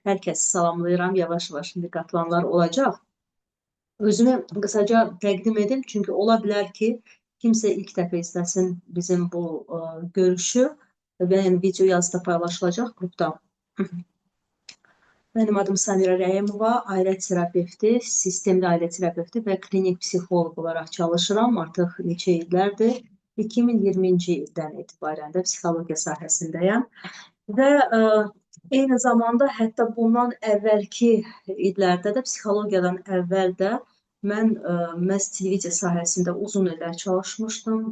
Herkesi salamlayıram. Yavaş-yavaş indi qatılanlar olacaq. Özümü qısaca təqdim edim, çünki ola bilər ki, kimsə ilk dəfə izləsin bizim bu görüşü və yəni video yazıda paylaşılacaq qrupda. Mənim adım Samira Rəyimova, ailə terapevti, sistemli ailə terapevti və klinik psixoloq olaraq çalışıram. Artıq neçə illərdir, 2020-ci ildən etibarən də psixologiya sahəsindəyəm. Və eyni zamanda hətta bundan əvvəlki illərdə də, psixologiyadan əvvəl də mən məhz televiziya sahəsində uzun illər çalışmışdım.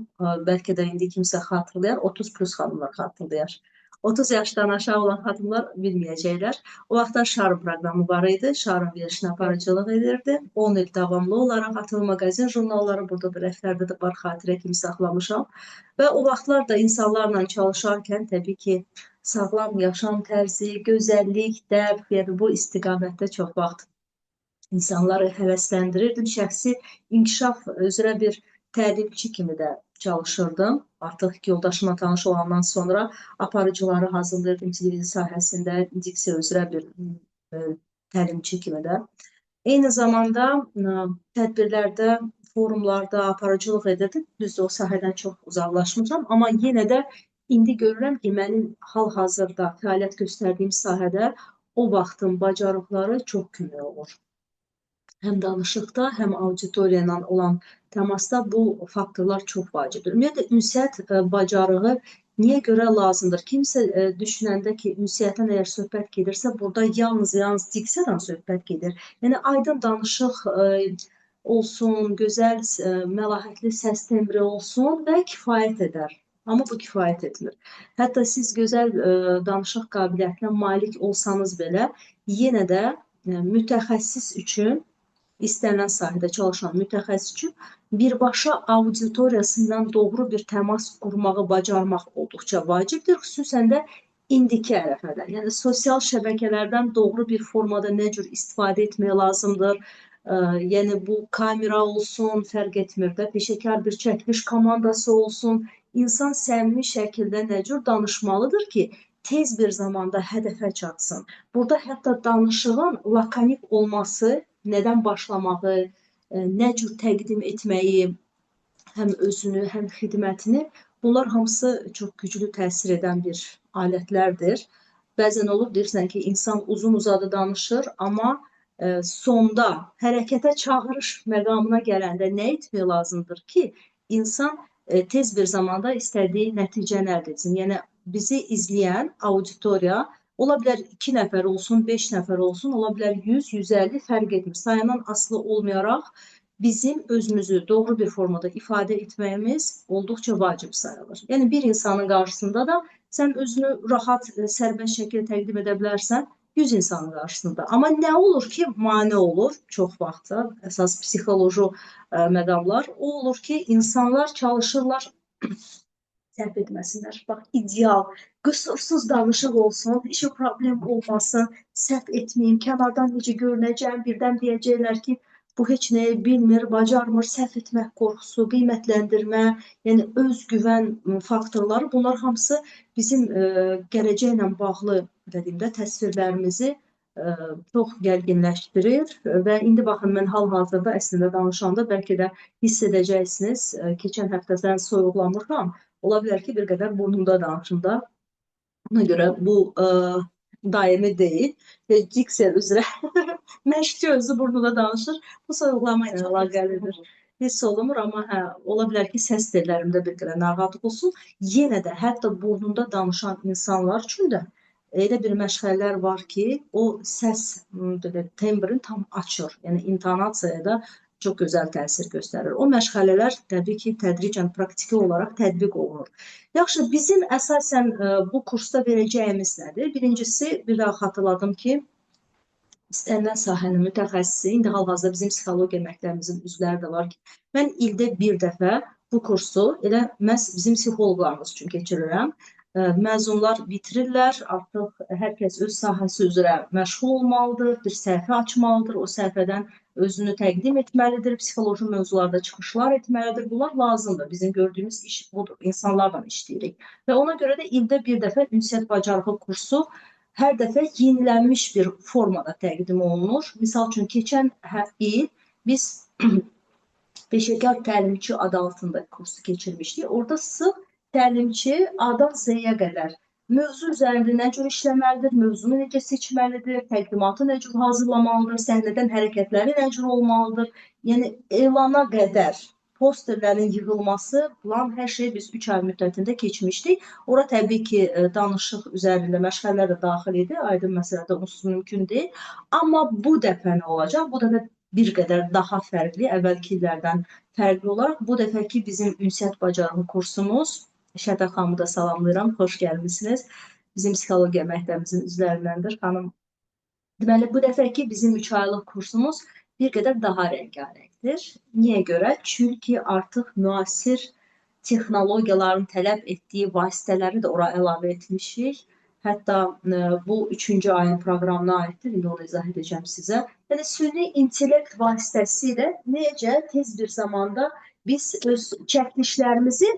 Bəlkə də indi kimsə xatırlayar, 30 plus xanımlar xatırlayar. 30 yaşdan aşağı olan xanımlar bilməyəcəklər. O vaxtlar Şarm proqramı var idi. Şarm verilişinə aparıcılıq edirdi. 10 il davamlı olaraq Atıl maqazin jurnalları burada da rəflərdə də var, xatirə kimi saxlamışam. Və o vaxtlar da insanlarla çalışarkən təbii ki, sağlam yaşam tərzi, gözəllik, dəb, yəni bu istiqamətdə çox vaxt insanları həvəsləndirirdim. Şəxsi inkişaf üzrə bir təlimçi kimi də çalışırdım. Artıq yoldaşıma tanış olandan sonra aparıcıları hazırlayırdım televiziya sahəsində, diksiya üzrə bir təlimçi kimi də. Eyni zamanda tədbirlərdə, forumlarda aparıcılıq edirdim. Düzdür, o sahədən çox uzaqlaşmışam, amma yenə də indi görürəm ki, mənim hal-hazırda fəaliyyət göstərdiyim sahədə o vaxtın bacarıqları çox kömək olur. Həm danışıqda, həm auditoriya ilə olan təmasda bu faktorlar çox vacibdir. Ümumiyyətlə, ünsiyyət bacarığı niyə görə lazımdır? Kimsə düşünəndə ki, ünsiyyətdən əgər söhbət gedirsə, burada yalnız diksiyadan söhbət gedir. Yəni, aydın danışıq olsun, gözəl, məlahətli səs tembri olsun və kifayət edər. Amma bu kifayət etmir. Hətta siz gözəl danışıq qabiliyyətinə malik olsanız belə, yenə də mütəxəssis üçün, istənilən sahədə çalışan mütəxəssis üçün birbaşa auditoriyası ilə doğru bir təmas qurmağı bacarmaq olduqca vacibdir. Xüsusən də indiki ərəfədə. Yəni, sosial şəbəkələrdən doğru bir formada nə cür istifadə etmək lazımdır. Yəni, bu kamera olsun, fərq etmir də, peşəkar bir çəkiliş komandası olsun. İnsan səmimi şəkildə nə cür danışmalıdır ki, tez bir zamanda hədəfə çatsın. Burada hətta danışığın lakanik olması, nədən başlamağı, nə cür təqdim etməyi, həm özünü, həm xidmətini, bunlar hamısı çox güclü təsir edən bir alətlərdir. Bəzən olur, deyirsən ki, insan uzun-uzadı danışır, amma sonda hərəkətə çağırış məqamına gələndə nə etmək lazımdır ki, insan tez bir zamanda istədiyi nəticəni əldə etsin. Yəni, bizi izləyən auditoriya, ola bilər 2 nəfər olsun, 5 nəfər olsun, ola bilər 100, 150 fərq etmir. Sayından asılı olmayaraq bizim özümüzü doğru bir formada ifadə etməyimiz olduqca vacib sayılır. Yəni, bir insanın qarşısında da sən özünü rahat, sərbəst şəkildə təqdim edə bilərsən 100 insanın qarşısında. Amma nə olur ki, mane olur çox vaxtda, əsas psixoloji məqamlar, o olur ki, insanlar çalışırlar səhv etməsinlər. Bax, ideal, qüsursuz danışıq olsun, heç o problem olmasın, səhv etməyim, kənardan necə görünəcəm, birdən deyəcəklər ki, bu heç nəyi bilmir, bacarmır, səhv etmək qorxusu, qiymətləndirmə, yəni özgüvən faktorları, bunlar hamısı bizim gələcəklə bağlı, dediyimdə, təsvirlərimizi çox gərginləşdirir və indi baxın, mən hal-hazırda əslində danışanda bəlkə də hiss edəcəksiniz, keçən həftədən soyuqlanmışam. Ola bilər ki, bir qədər burnumda danışım da. Ona görə bu daimi deyil. Diksiya üzrə məşqçi özü burnunda danışır. Bu soyuqlama ilə əlaqəlidir. Hiss olunmur, amma ola bilər ki, səs tellərimdə bir qədər narahatlıq olsun. Yenə də hətta burnunda danışan insanlar üçün də elə bir məşğələlər var ki, o səs tembrini tam açır. Yəni, intonasiyaya da çox gözəl təsir göstərir. O məşğələlər təbii ki, tədricən praktiki olaraq tətbiq olunur. Yaxşı, bizim əsasən bu kursda verəcəyimiz nədir? Birincisi, bir daha xatırladım ki, istənilən sahənin mütəxəssisi, indi hal-hazırda bizim psixologiya məktəbimizin üzvləri də var ki, mən ildə bir dəfə bu kursu elə məhz bizim psixoloqlarımız üçün keçirirəm. Məzunlar bitirirlər, artıq hər kəs öz sahəsi üzrə məşğul olmalıdır, bir səhifə açmalıdır, o səhifədən özünü təqdim etməlidir, psixoloji mövzularda çıxışlar etməlidir. Bunlar lazımdır. Bizim gördüyümüz iş budur. İnsanlarla işləyirik. Və ona görə də ildə bir dəfə ünsiyyət bacarığı kursu hər dəfə yenilənmiş bir formada təqdim olunur. Misal üçün, keçən il biz peşəkar təlimçi adı altında kursu keçirmişdik. Orada sırf təlimçi A-dan Z-yə qədər mövzu üzərində nə cür işləməlidir, mövzunu necə seçməlidir, təqdimatı nə cür hazırlamalıdır, səhnədən hərəkətləri nə cür olmalıdır. Yəni, elana qədər posterlərin yığılması, plan, hər şey biz 3 ay müddətində keçmişdik. Ora təbii ki, danışıq üzərində məşğələlər də daxil idi, aydın məsələdə onsuz mümkün deyil. Amma bu dəfə nə olacaq? Bu dəfə bir qədər daha fərqli, əvvəlki illərdən fərqli olaraq bu dəfəki bizim ünsiyyət bacarığı kursumuz, Şədə xanımı da salamlayıram, xoş gəlmişsiniz. Bizim psixologiya məktəbimizin üzvlərindəndir xanım. Deməli, bu dəfəki bizim 3 aylıq kursumuz bir qədər daha rəngarəngdir. Niyə görə? Çünki artıq müasir texnologiyaların tələb etdiyi vasitələri də ora əlavə etmişik. Hətta bu 3-cü ayın proqramına aiddir, indi onu izah edəcəm sizə. Yəni, süni intellekt vasitəsilə necə tez bir zamanda biz öz çəkilişlərimizi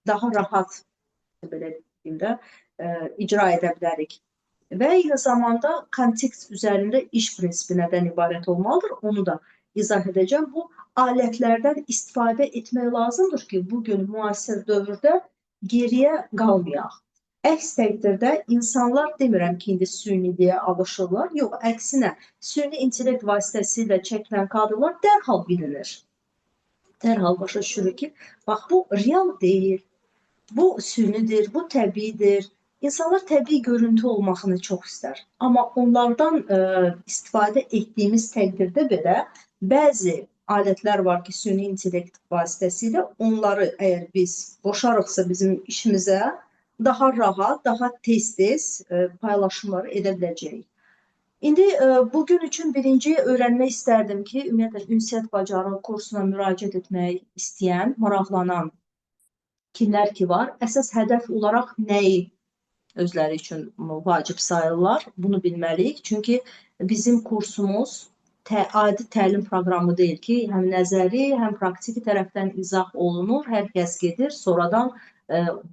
daha rahat, belə deyim də, icra edə bilərik. Və eyni zamanda kontekst üzərində iş prinsipi nədən ibarət olmalıdır, onu da izah edəcəm. Bu alətlərdən istifadə etmək lazımdır ki, bugün müasir dövrdə geriyə qalmayaq. Əks təqdirdə insanlar, demirəm ki, indi süniyə alışırlar, yox, əksinə, süni intellekt vasitəsilə çəkilən kadrlar dərhal bilinir. Dərhal başa düşürük ki, bax, bu real deyil, bu sünidir, bu təbiidir. İnsanlar təbii görüntü olmasını çox istər. Amma onlardan istifadə etdiyimiz təqdirdə belə bəzi alətlər var ki, süni intellekt vasitəsilə onları əgər biz qoşarıqsa bizim işimizə daha rahat, daha tez-tez paylaşımları edə biləcəyik. İndi bugün üçün birinci öyrənmək istərdim ki, ümumiyyətlə ünsiyyət bacarığı kursuna müraciət etmək istəyən, maraqlanan kimlər ki var, əsas hədəf olaraq nəyi özləri üçün vacib sayırlar, bunu bilməliyik. Çünki bizim kursumuz adi təlim proqramı deyil ki, həm nəzəri, həm praktiki tərəfdən izah olunur, hər kəs gedir, sonradan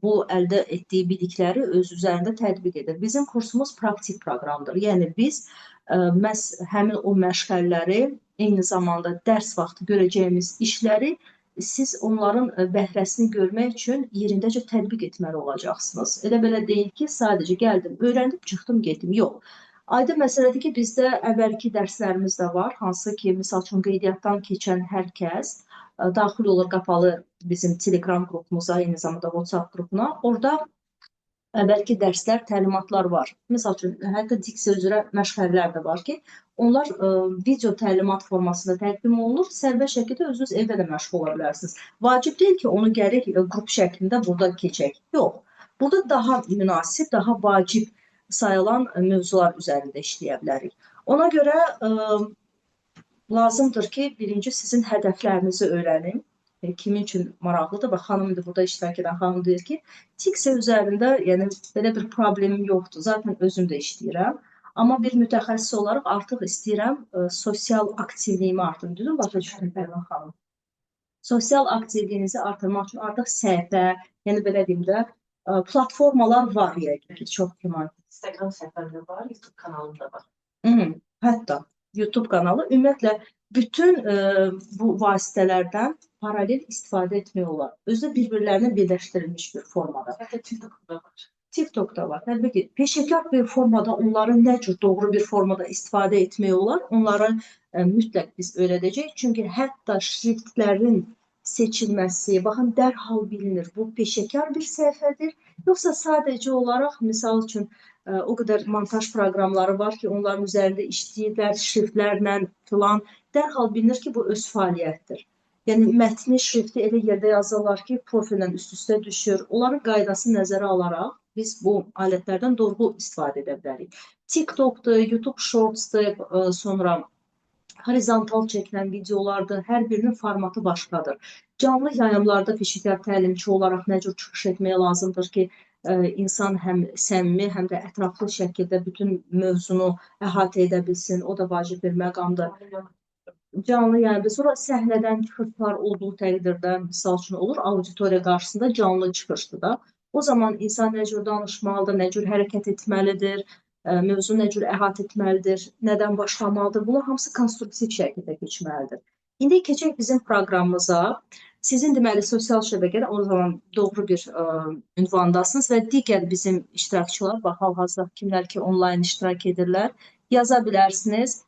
bu əldə etdiyi bilikləri öz üzərində tətbiq edir. Bizim kursumuz praktik proqramdır. Yəni biz məhz həmin o məşğələləri, eyni zamanda dərs vaxtı görəcəyimiz işləri siz onların bəhrəsini görmək üçün yerindəcə tətbiq etməli olacaqsınız. Elə belə deyil ki, sadəcə gəldim, öyrəndim, çıxdım, getdim. Yox. Aydın məsələdir ki, bizdə əvvəlki dərslərimiz də var, hansı ki, misal üçün qeydiyyatdan keçən hər kəs daxil olur qapalı bizim Telegram qrupumuza, eyni zamanda WhatsApp qrupuna. Orada əvvəlki dərslər, təlimatlar var. Misal üçün, hətta diksiya üzrə məşğələlər də var ki, onlar video təlimat formasında təqdim olunur, sərbəst şəkildə özünüz evdə də məşğul ola bilərsiniz. Vacib deyil ki, onu gərək qrup şəklində burada keçək. Yox, burada daha münasib, daha vacib sayılan mövzular üzərində işləyə bilərik. Ona görə lazımdır ki, birinci sizin hədəflərinizi öyrənin. Kimin üçün maraqlıdır? Bax, xanım indi burada iştirak edən xanım deyir ki, diksiya üzərində, yəni belə bir problemim yoxdur. Zaten özüm də işləyirəm. Amma bir mütəxəssis olaraq artıq istəyirəm sosial aktivliyimi artırım. Düzdür, başa düşdüm Pərvan xanım. Sosial aktivliyinizi artırmaq üçün artıq səhifə, yəni belə deyim də, platformalar var yəqin ki, çox güman. Instagram səhifəmdə var, YouTube kanalımda var. Hətta YouTube kanalı, ümumiyyətlə, bütün bu vasitələrdən paralel istifadə etmək olar. Özü də bir-birlərinə birləşdirilmiş bir formada. Hətta TikTok'da var. TikTok'da var. Təbii ki, peşəkar bir formada onları nə cür doğru bir formada istifadə etmək olar, onları mütləq biz öyrədəcəyik. Çünki hətta şriftlərin seçilməsi, baxın, dərhal bilinir. Bu peşəkar bir səhifədir, yoxsa sadəcə olaraq, misal üçün, o qədər montaj proqramları var ki, onların üzərində işləyirlər, şriftlərlə filan, dərhal bilinir ki, bu öz fəaliyyətdir. Yəni, mətni, şrifti elə yerdə yazırlar ki, profillə üst-üstə düşür. Onların qaydasını nəzərə alaraq biz bu alətlərdən doğru istifadə edə bilərik. TikTok'dur, YouTube Shorts'dur, sonra horizontal çəkilən videolardır, hər birinin formatı başqadır. Canlı yayımlarda peşəkar təlimçi olaraq nə cür çıxış etmək lazımdır ki, insan həm səmimi, həm də ətraflı şəkildə bütün mövzunu əhatə edə bilsin. O da vacib bir məqamdır. Canlı yayımda, sonra səhnədən çıxışlar olduğu təqdirdə, misal üçün olur, auditoriya qarşısında canlı çıxışdır da. O zaman insan nə cür danışmalıdır, nə cür hərəkət etməlidir, mövzu nə cür əhatə etməlidir, nədən başlamalıdır, bunlar hamısı konstruktiv şəkildə keçməlidir. İndi keçək bizim proqramımıza. Sizin deməli sosial şəbəkədə o zaman doğru bir ünvandasınız və digər bizim iştirakçılar, bax hal-hazırda kimlər ki onlayn iştirak edirlər, yaza bilərsiniz.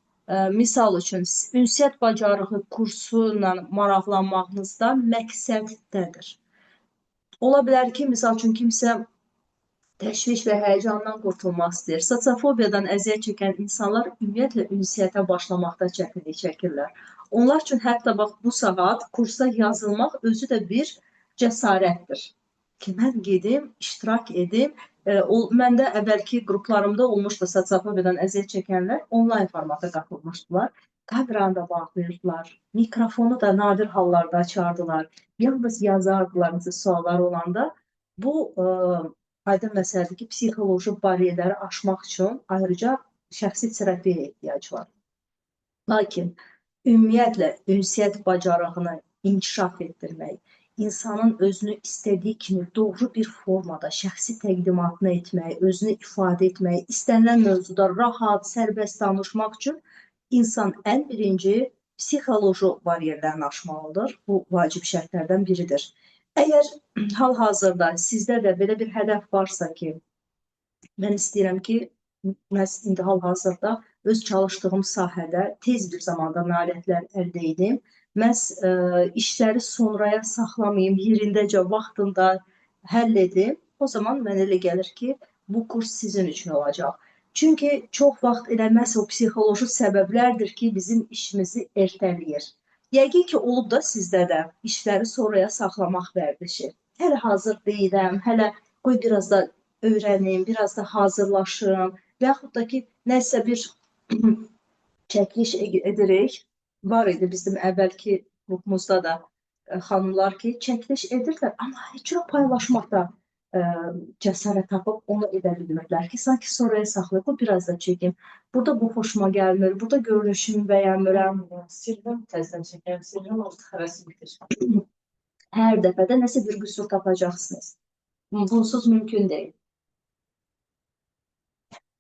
Misal üçün, ünsiyyət bacarığı kursu ilə maraqlanmağınızda məqsəd nədir? Ola bilər ki, misal üçün kimsə təşviş və həyəcandan qurtulmaq istəyir. Sosialfobiyadan əziyyət çəkən insanlar ümumiyyətlə ünsiyyətə başlamaqda çətinlik çəkirlər. Onlar üçün hətta bax bu saat kursa yazılmaq özü də bir cəsarətdir. Ki, mən gedim, iştirak edim. Məndə əvvəlki qruplarımda olmuşdu sosialfobiyadan əziyyət çəkənlər, onlayn formata qatılmışdılar. Kameranı da bağlayırdılar, mikrofonu da nadir hallarda açardılar, yalnız yazardılar suallar olanda. Bu aydın məsələdir ki, psixoloji bariyerləri aşmaq üçün ayrıca şəxsi terapiyaya ehtiyac var. Lakin ümumiyyətlə ünsiyyət bacarığını inkişaf etdirmək, insanın özünü istədiyi kimi doğru bir formada şəxsi təqdimatını etmək, özünü ifadə etmək, istənilən mövzuda rahat, sərbəst danışmaq üçün insan ən birinci psixoloji bariyerlərini aşmalıdır. Bu vacib şərtlərdən biridir. Əgər hal-hazırda sizdə də belə bir hədəf varsa ki, mən istəyirəm ki, mən indi hal-hazırda öz çalışdığım sahədə tez bir zamanda nailiyyətlər əldə edim, məhz işləri sonraya saxlamayım, yerindəcə, vaxtında həll edim, o zaman mənə elə gəlir ki, bu kurs sizin üçün olacaq. Çünki çox vaxt elə məhz o psixoloji səbəblərdir ki, bizim işimizi ertələyir. Yəqin ki, olub da sizdə də işləri sonraya saxlamaq vərdişi. Hələ hazır deyiləm, hələ qoy biraz da öyrənim, biraz da hazırlaşım və yaxud da ki, nəsə bir çəkiliş edirik. Var idi bizim əvvəlki qrupumuzda da xanımlar ki, çəkiliş edirlər, amma heç cürə paylaşmaqda cəsarət tapıb onu edə bilmirlər ki, sanki sonraya saxlayıb, bu biraz da çəkim. Burada bu xoşuma gəlmir, burada görünüşümü bəyənmirəm. Silvəm təzdən çəkəm, silvəm oldu həvəsi bitir. Hər dəfədə nəsə bir qüsur tapacaqsınız. Bunsuz mümkün deyil.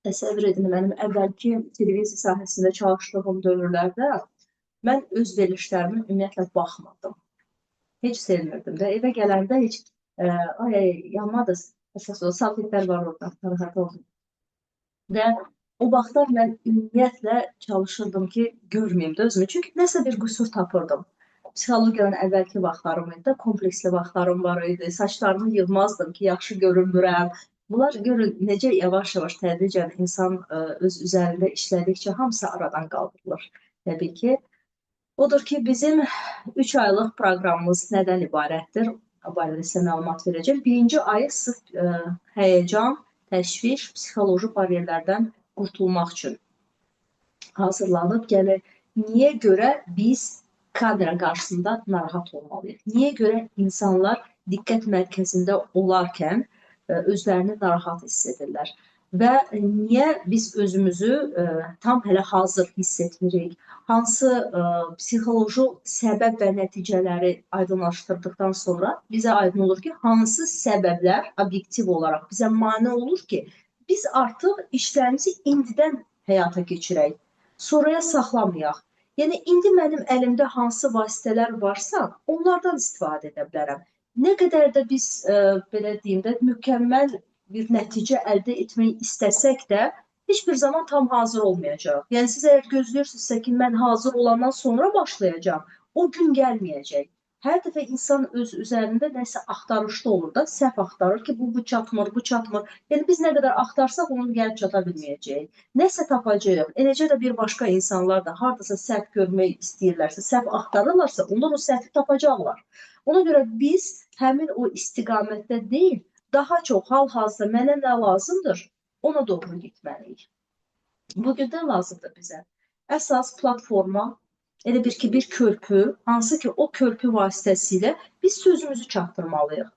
Təsəvvür edin, mənim əvvəlki televiziya sahəsində çalışdığım dövrlərdə mən öz verilişlərimə ümumiyyətlə baxmadım. Heç sevmirdim də. Evə gələndə heç yanmadı. Əsas o salfetlər var orada. Narahat oldum. Və o vaxtlar mən ümumiyyətlə çalışırdım ki, görməyim də özümü. Çünki nəsə bir qüsur tapırdım. Psixologiyanın əvvəlki vaxtlarım idi, kompleksli vaxtlarım var idi. Saçlarımı yığmazdım ki, yaxşı görünmürəm. Bunlar görün necə yavaş-yavaş tədricən insan öz üzərində işlədikcə hamısı aradan qaldırılır. Təbii ki, odur ki, bizim 3 aylıq proqramımız nədən ibarətdir? O barədə sizə məlumat verəcəm. Birinci ayı sırf həyəcan, təşviş, psixoloji bariyerlərdən qurtulmaq üçün hazırlanıb gəlir. Niyə görə biz kamera qarşısında narahat olmalıyıq? Niyə görə insanlar diqqət mərkəzində olarkən özlərini narahat hiss edirlər? Və niyə biz özümüzü tam hələ hazır hiss etmirik? Hansı psixoloji səbəb və nəticələri aydınlaşdırdıqdan sonra bizə aydın olur ki, hansı səbəblər obyektiv olaraq bizə mane olur ki, biz artıq işlərimizi indidən həyata keçirək, sonraya saxlamayaq. Yəni, indi mənim əlimdə hansı vasitələr varsa, onlardan istifadə edə bilərəm. Nə qədər də biz, belə deyim də, mükəmməl bir nəticə əldə etmək istəsək də, heç bir zaman tam hazır olmayacaq. Yəni, siz əgər gözləyirsinizsə ki, mən hazır olandan sonra başlayacağım, o gün gəlməyəcək. Hər dəfə insan öz üzərində nəsə axtarışda olur da, səhv axtarır ki, bu çatmır, bu çatmır. Yəni, biz nə qədər axtarsaq, onun gəlib çata bilməyəcəyik. Nəsə tapacaq. Eləcə də bir başqa insanlar da haradasa səhv görmək istəyirlərsə, səhv axtarırlarsa, onlar o səhvi tapacaqlar. Ona görə biz həmin o istiqamətdə deyil, daha çox hal-hazırda mənə nə lazımdır, ona doğru getməliyik. Bugün də lazımdır bizə. Əsas platforma, elə bir ki, bir körpü, hansı ki, o körpü vasitəsilə biz sözümüzü çatdırmalıyıq.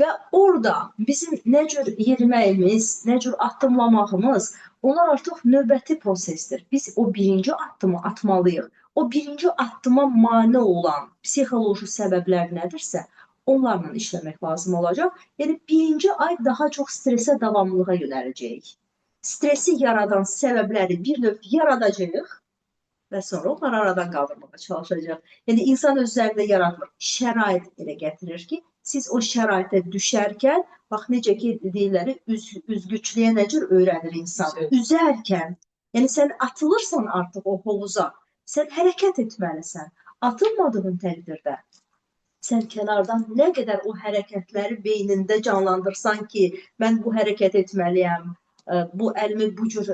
Və orada bizim nə cür yeriməyimiz, nə cür addımlamağımız, onlar artıq növbəti prosesdir. Biz o birinci addımı atmalıyıq. O birinci addıma mane olan psixoloji səbəblər nədirsə, onlarla işləmək lazım olacaq. Yəni, birinci ay daha çox stresə, davamlılığa yönələcəyik. stresi yaradan səbəbləri bir növ yaradacağıq və sonra onları aradan qaldırmağa çalışacaq. Yəni insan öz üzərində yaratmır. Şərait elə gətirir ki, siz o şəraitə düşərkən, bax necə ki deyirlər, üzgüçlüyə nə cür öyrənir insan? Üzərkən, yəni sən atılırsan artıq o hovuza, sən hərəkət etməlisən. Atılmadığın təqdirdə sən kənardan nə qədər o hərəkətləri beynində canlandırsan ki, mən bu hərəkət etməliyəm, bu əlimi bu cür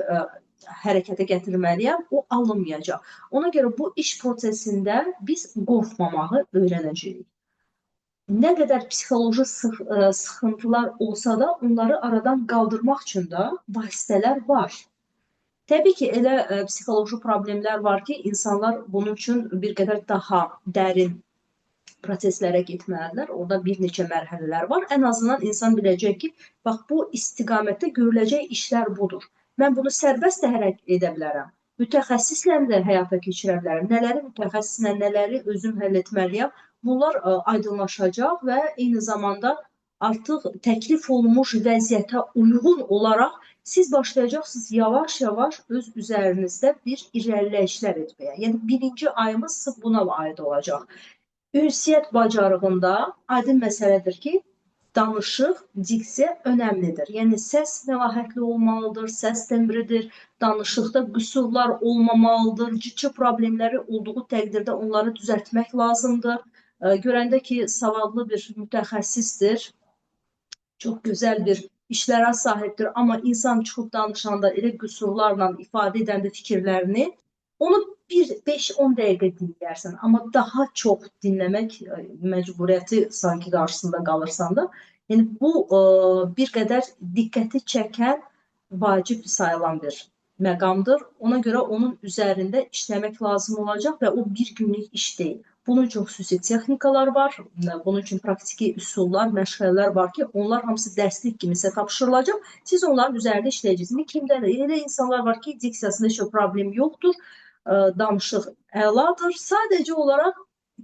hərəkətə gətirməliyəm, o alınmayacaq. Ona görə bu iş prosesində biz qorxmamağı öyrənəcəyik. Nə qədər psixoloji sıxıntılar olsa da, onları aradan qaldırmaq üçün də vasitələr var. Təbii ki, elə psixoloji problemlər var ki, insanlar bunun üçün bir qədər daha dərin proseslərə getməlidirlər. Orada bir neçə mərhələlər var. Ən azından insan biləcək ki, bax bu istiqamətdə görüləcək işlər budur. Mən bunu sərbəst də hərəkət edə bilərəm. Mütəxəssislə də həyata keçirə bilərəm. Nələri mütəxəssislə, nələri özüm həll etməliyəm. Bunlar aydınlaşacaq və eyni zamanda artıq təklif olunmuş vəziyyətə uyğun olaraq siz başlayacaqsınız yavaş-yavaş öz üzərinizdə bir irəliləyişlər etməyə. Yəni birinci ayımız sırf buna aid olacaq. Ünsiyyət bacarığında aydın məsələdir ki, danışıq, diksiya önəmlidir. Yəni səs məlahətli olmalıdır, səs tembridir, danışıqda qüsurlar olmamalıdır, ciddi problemləri olduğu təqdirdə onları düzəltmək lazımdır. Görəndə ki, savadlı bir mütəxəssisdir, çox gözəl bir işlərə sahibdir, amma insan çıxıb danışanda elə qüsurlarla ifadə edəndə fikirlərini, onu 5-10 dəqiqə dinləyərsən, amma daha çox dinləmək məcburiyyəti sanki qarşısında qalırsan da. Yəni bu bir qədər diqqəti çəkən, vacib sayılan bir məqamdır. Ona görə onun üzərində işləmək lazım olacaq və o bir günlük iş deyil. Bunun üçün xüsusi texnikalar var, bunun üçün praktiki üsullar, məşğələlər var ki, onlar hamısı dərslik kimi sizə tapşırılacaq. Siz onların üzərində işləyəcəksiniz. Kimdə də elə insanlar var ki, diksiyasında heç bir problem yoxdur, danışıq əladır. Sadəcə olaraq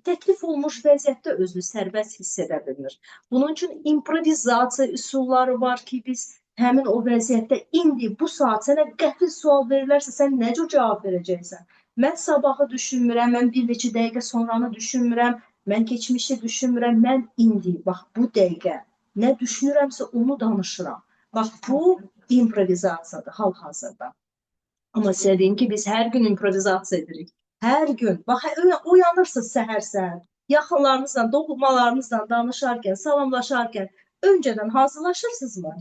təklif olunmuş vəziyyətdə özünü sərbəst hiss edə bilmir. Bunun üçün improvizasiya üsulları var ki, biz həmin o vəziyyətdə indi bu saat sənə qəfil sual verilərsə, sən nə cür cavab verəcəksən? Mən sabahı düşünmürəm, mən bir neçə dəqiqə sonranı düşünmürəm, mən keçmişi düşünmürəm, mən indi, bax bu dəqiqə nə düşünürəmsə onu danışıram. Bax bu improvizasiyadır hal-hazırda. Amma sizə deyim ki, biz hər gün improvizasiya edirik. Hər gün. Bax, uyanırsınız səhər-səhər, yaxınlarınızla, doğmalarınızla danışarkən, salamlaşarkən öncədən hazırlaşırsınızmı?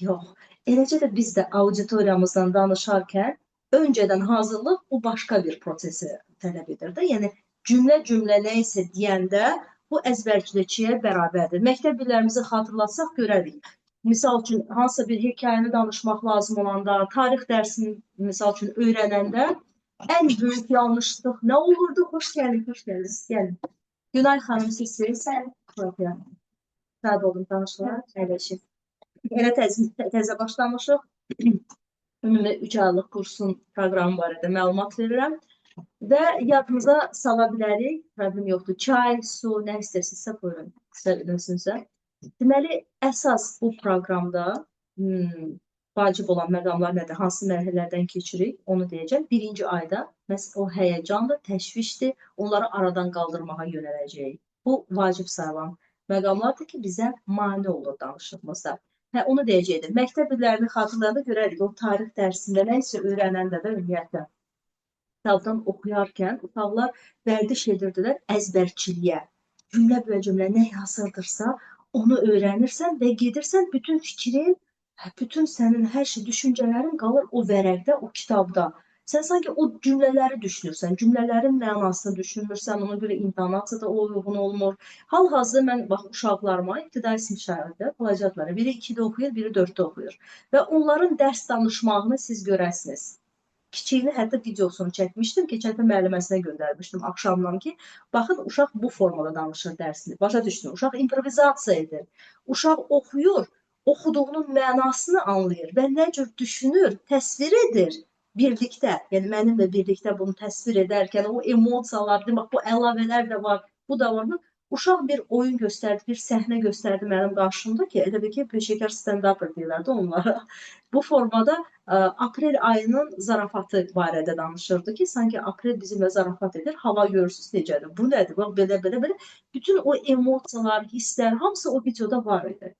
Yox. Eləcə də biz də auditoriyamızdan danışarkən öncədən hazırlıq bu başqa bir prosesi tələb edir də. Yəni cümlə nə isə deyəndə bu əzbərçilikçiyə bərabərdir. Məktəb illərimizi xatırlatsaq görərik. Misal üçün, hansısa bir hekayəni danışmaq lazım olanda, tarix dərsini misal üçün öyrənəndə ən böyük yanlışlıq nə olurdu? Xoş gəlin, xoş gəliniz. Gəlin. Günay xanım, siz sən şad olun tanışlar, əyləşin. Elə təzə başlamışıq. Ümumi 3 aylıq kursun proqramı barədə məlumat verirəm. Və yadınıza sala bilərik, problem yoxdur. Çay, su, nə istəyirsinizsə buyurun. Özünüzə. Deməli, əsas bu proqramda vacib olan məqamlar nədir? Hansı mərhələlərdən keçirik? Onu deyəcəm. Birinci ayda o həyəcandır, təşvişdir. Onları aradan qaldırmağa yönələcəyik. Bu vacib sayılan məqamlardır ki, bizə mane olur danışığımızda. Onu deyəcəkdim. Məktəb illərini xatırlayanda görərik. O tarix dərsində nə isə öyrənəndə də ümumiyyətlə kitabdan oxuyarkən uşaqlar vərdiş edirdilər əzbərçiliyə. Cümlə bə cümlə nə yazırdırsa onu öyrənirsən və gedirsən bütün fikrin, bütün sənin hər şey, düşüncələrin qalır o vərəqdə, o kitabda. Sən sanki o cümlələri düşünürsən, cümlələrin mənasını düşünmürsən, ona görə intonasiya da uyğun olmur. Hal-hazırda mən bax uşaqlarıma, ibtidai sinif şagirdləri, olacaqları, biri 2-də oxuyur, biri 4-də oxuyur. Və onların dərs danışmağını siz görəsiniz. Kiçiyini hətta videosunu çəkmişdim, keçən də müəlliməsinə göndərmişdim axşamdan ki, baxın, uşaq bu formada danışır dərsini. Başa düşdün, uşaq improvizasiya edir. Uşaq oxuyur, oxuduğunun mənasını anlayır və nə cür düşünür, təsvir edir birlikdə. Yəni, mənimlə birlikdə bunu təsvir edərkən o emosiyalar, bax, bu əlavələr də var, bu da var. Uşaq bir oyun göstərdi, bir səhnə göstərdi mənim qarşımda ki, elə bil ki, peşəkar stand-upper deyirlər də onlara. Bu formada aprel ayının zarafatı barədə danışırdı ki, sanki aprel bizimlə zarafat edir. Hava görürsünüz necədir? Bu nədir? Bax belə. Bütün o emosiyalar, hisslər hamısı o videoda var idi.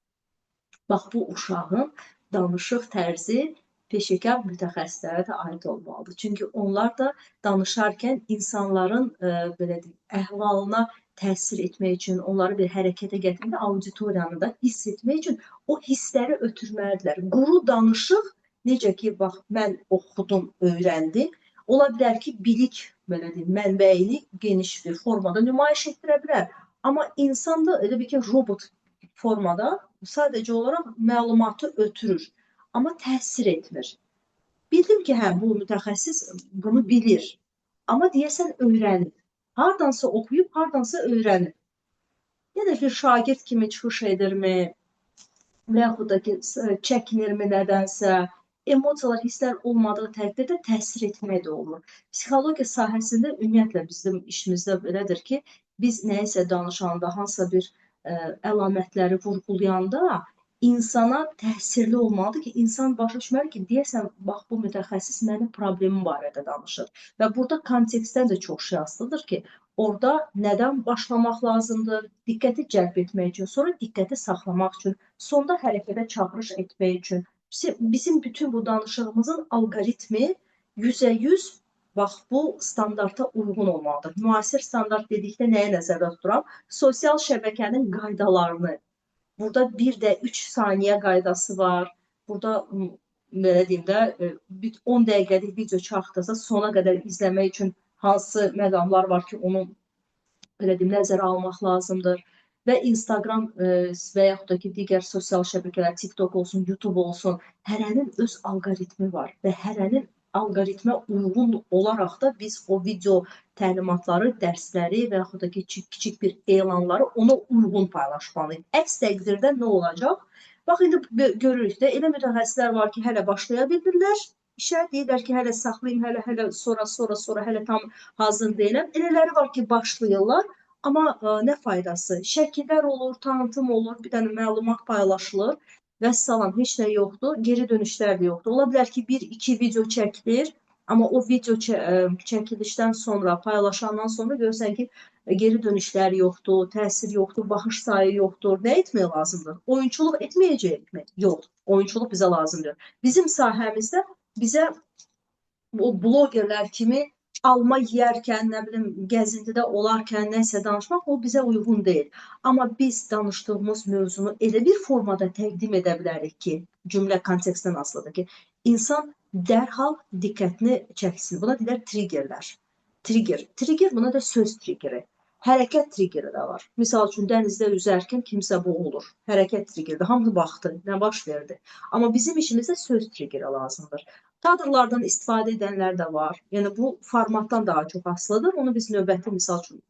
Bax bu uşağın danışıq tərzi peşəkar mütəxəssislərə də aid olmalıdır. Çünki onlar da danışarkən insanların belə deyim, əhvalına təsir etmək üçün, onları bir hərəkətə gətirmək, auditoriyanı da hiss etmək üçün o hissləri ötürməlidirlər. Quru danışıq, necə ki, bax mən oxudum, öyrəndim, ola bilər ki, bilik, belə deyim, mənbəyini geniş bir formada nümayiş etdirə bilər. Amma insan da elə bir ki, robot formada sadəcə olaraq məlumatı ötürür, amma təsir etmir. Bildim ki, hə, bu mütəxəssis bunu bilir, amma deyəsən öyrənir. Hardansa oxuyub, hardansa öyrənir. Ya da bir şagird kimi çıxış edirmi, və yaxud da ki, çəkinirmi nədənsə, emosiyalar, hisslər olmadığı təqdirdə təsir etmək də olur. Psixologiya sahəsində ümumiyyətlə bizim işimizdə belədir ki, biz nəyisə danışanda, hansısa bir əlamətləri vurğulayanda insana təsirli olmalıdır ki, insan başa düşməli ki, deyəsən, bax, bu mütəxəssis mənim problemim barədə danışır. Və burada kontekstdən də çox şey asılıdır ki, orada nədən başlamaq lazımdır, diqqəti cəlb etmək üçün, sonra diqqəti saxlamaq üçün, sonda hərəkətə çağırış etmək üçün. Bizim bütün bu danışığımızın alqoritmi 100% bax bu standarta uyğun olmalıdır. Müasir standart dedikdə nəyə nəzərdə tuturam? Sosial şəbəkənin qaydalarını. Burada bir də 3 saniyə qaydası var. Burada belə deyim də 10 dəqiqəlik video çaxdırsa sona qədər izləmək üçün hansı məqamlar var ki, onu belə deyim, nəzərə almaq lazımdır. Və Instagram və yaxud da ki, digər sosial şəbəkələr, TikTok olsun, YouTube olsun, hərənin öz alqoritmi var və hərənin alqoritmə uyğun olaraq da biz o video təlimatları, dərsləri və yaxud da ki, kiçik bir elanları ona uyğun paylaşmalıyıq. Əks təqdirdə nə olacaq? Bax, indi görürük də, elə mütəxəssislər var ki, hələ başlaya bilmirlər işə, deyirlər ki, hələ saxlayayım, hələ sonra, hələ tam hazır deyiləm. Elələri var ki, başlayırlar, amma nə faydası? Şəkillər olur, tanıtım olur, bir dənə məlumat paylaşılır. Vəssalam, heç nə yoxdur, geri dönüşlər də yoxdur. Ola bilər ki, 1-2 video çəkilir, amma o video çəkilişdən sonra, paylaşandan sonra görürsən ki, geri dönüşlər yoxdur, təsir yoxdur, baxış sayı yoxdur. Nə etmək lazımdır? Oyunçuluq etməyəcəkmi? Yox, oyunçuluq bizə lazımdır. Bizim sahəmizdə bizə o blogerlər kimi alma yeyərkən, nə bilim, gəzintidə olarkən nəsə danışmaq o bizə uyğun deyil. Amma biz danışdığımız mövzunu elə bir formada təqdim edə bilərik ki, cümlə kontekstdən asılıdır ki, insan dərhal diqqətini çəksin. Buna deyirlər triggerlər. Trigger buna da söz triggeri. Hərəkət triggeri də var. Misal üçün, dənizdə üzərkən kimsə boğulur. Hərəkət triggeri. Hamı baxdı, nə baş verdi. Amma bizim işimizdə söz triggeri lazımdır. Kadrlardan istifadə edənlər də var. Yəni, bu formatdan daha çox asılıdır. Onu biz növbəti, misal üçün,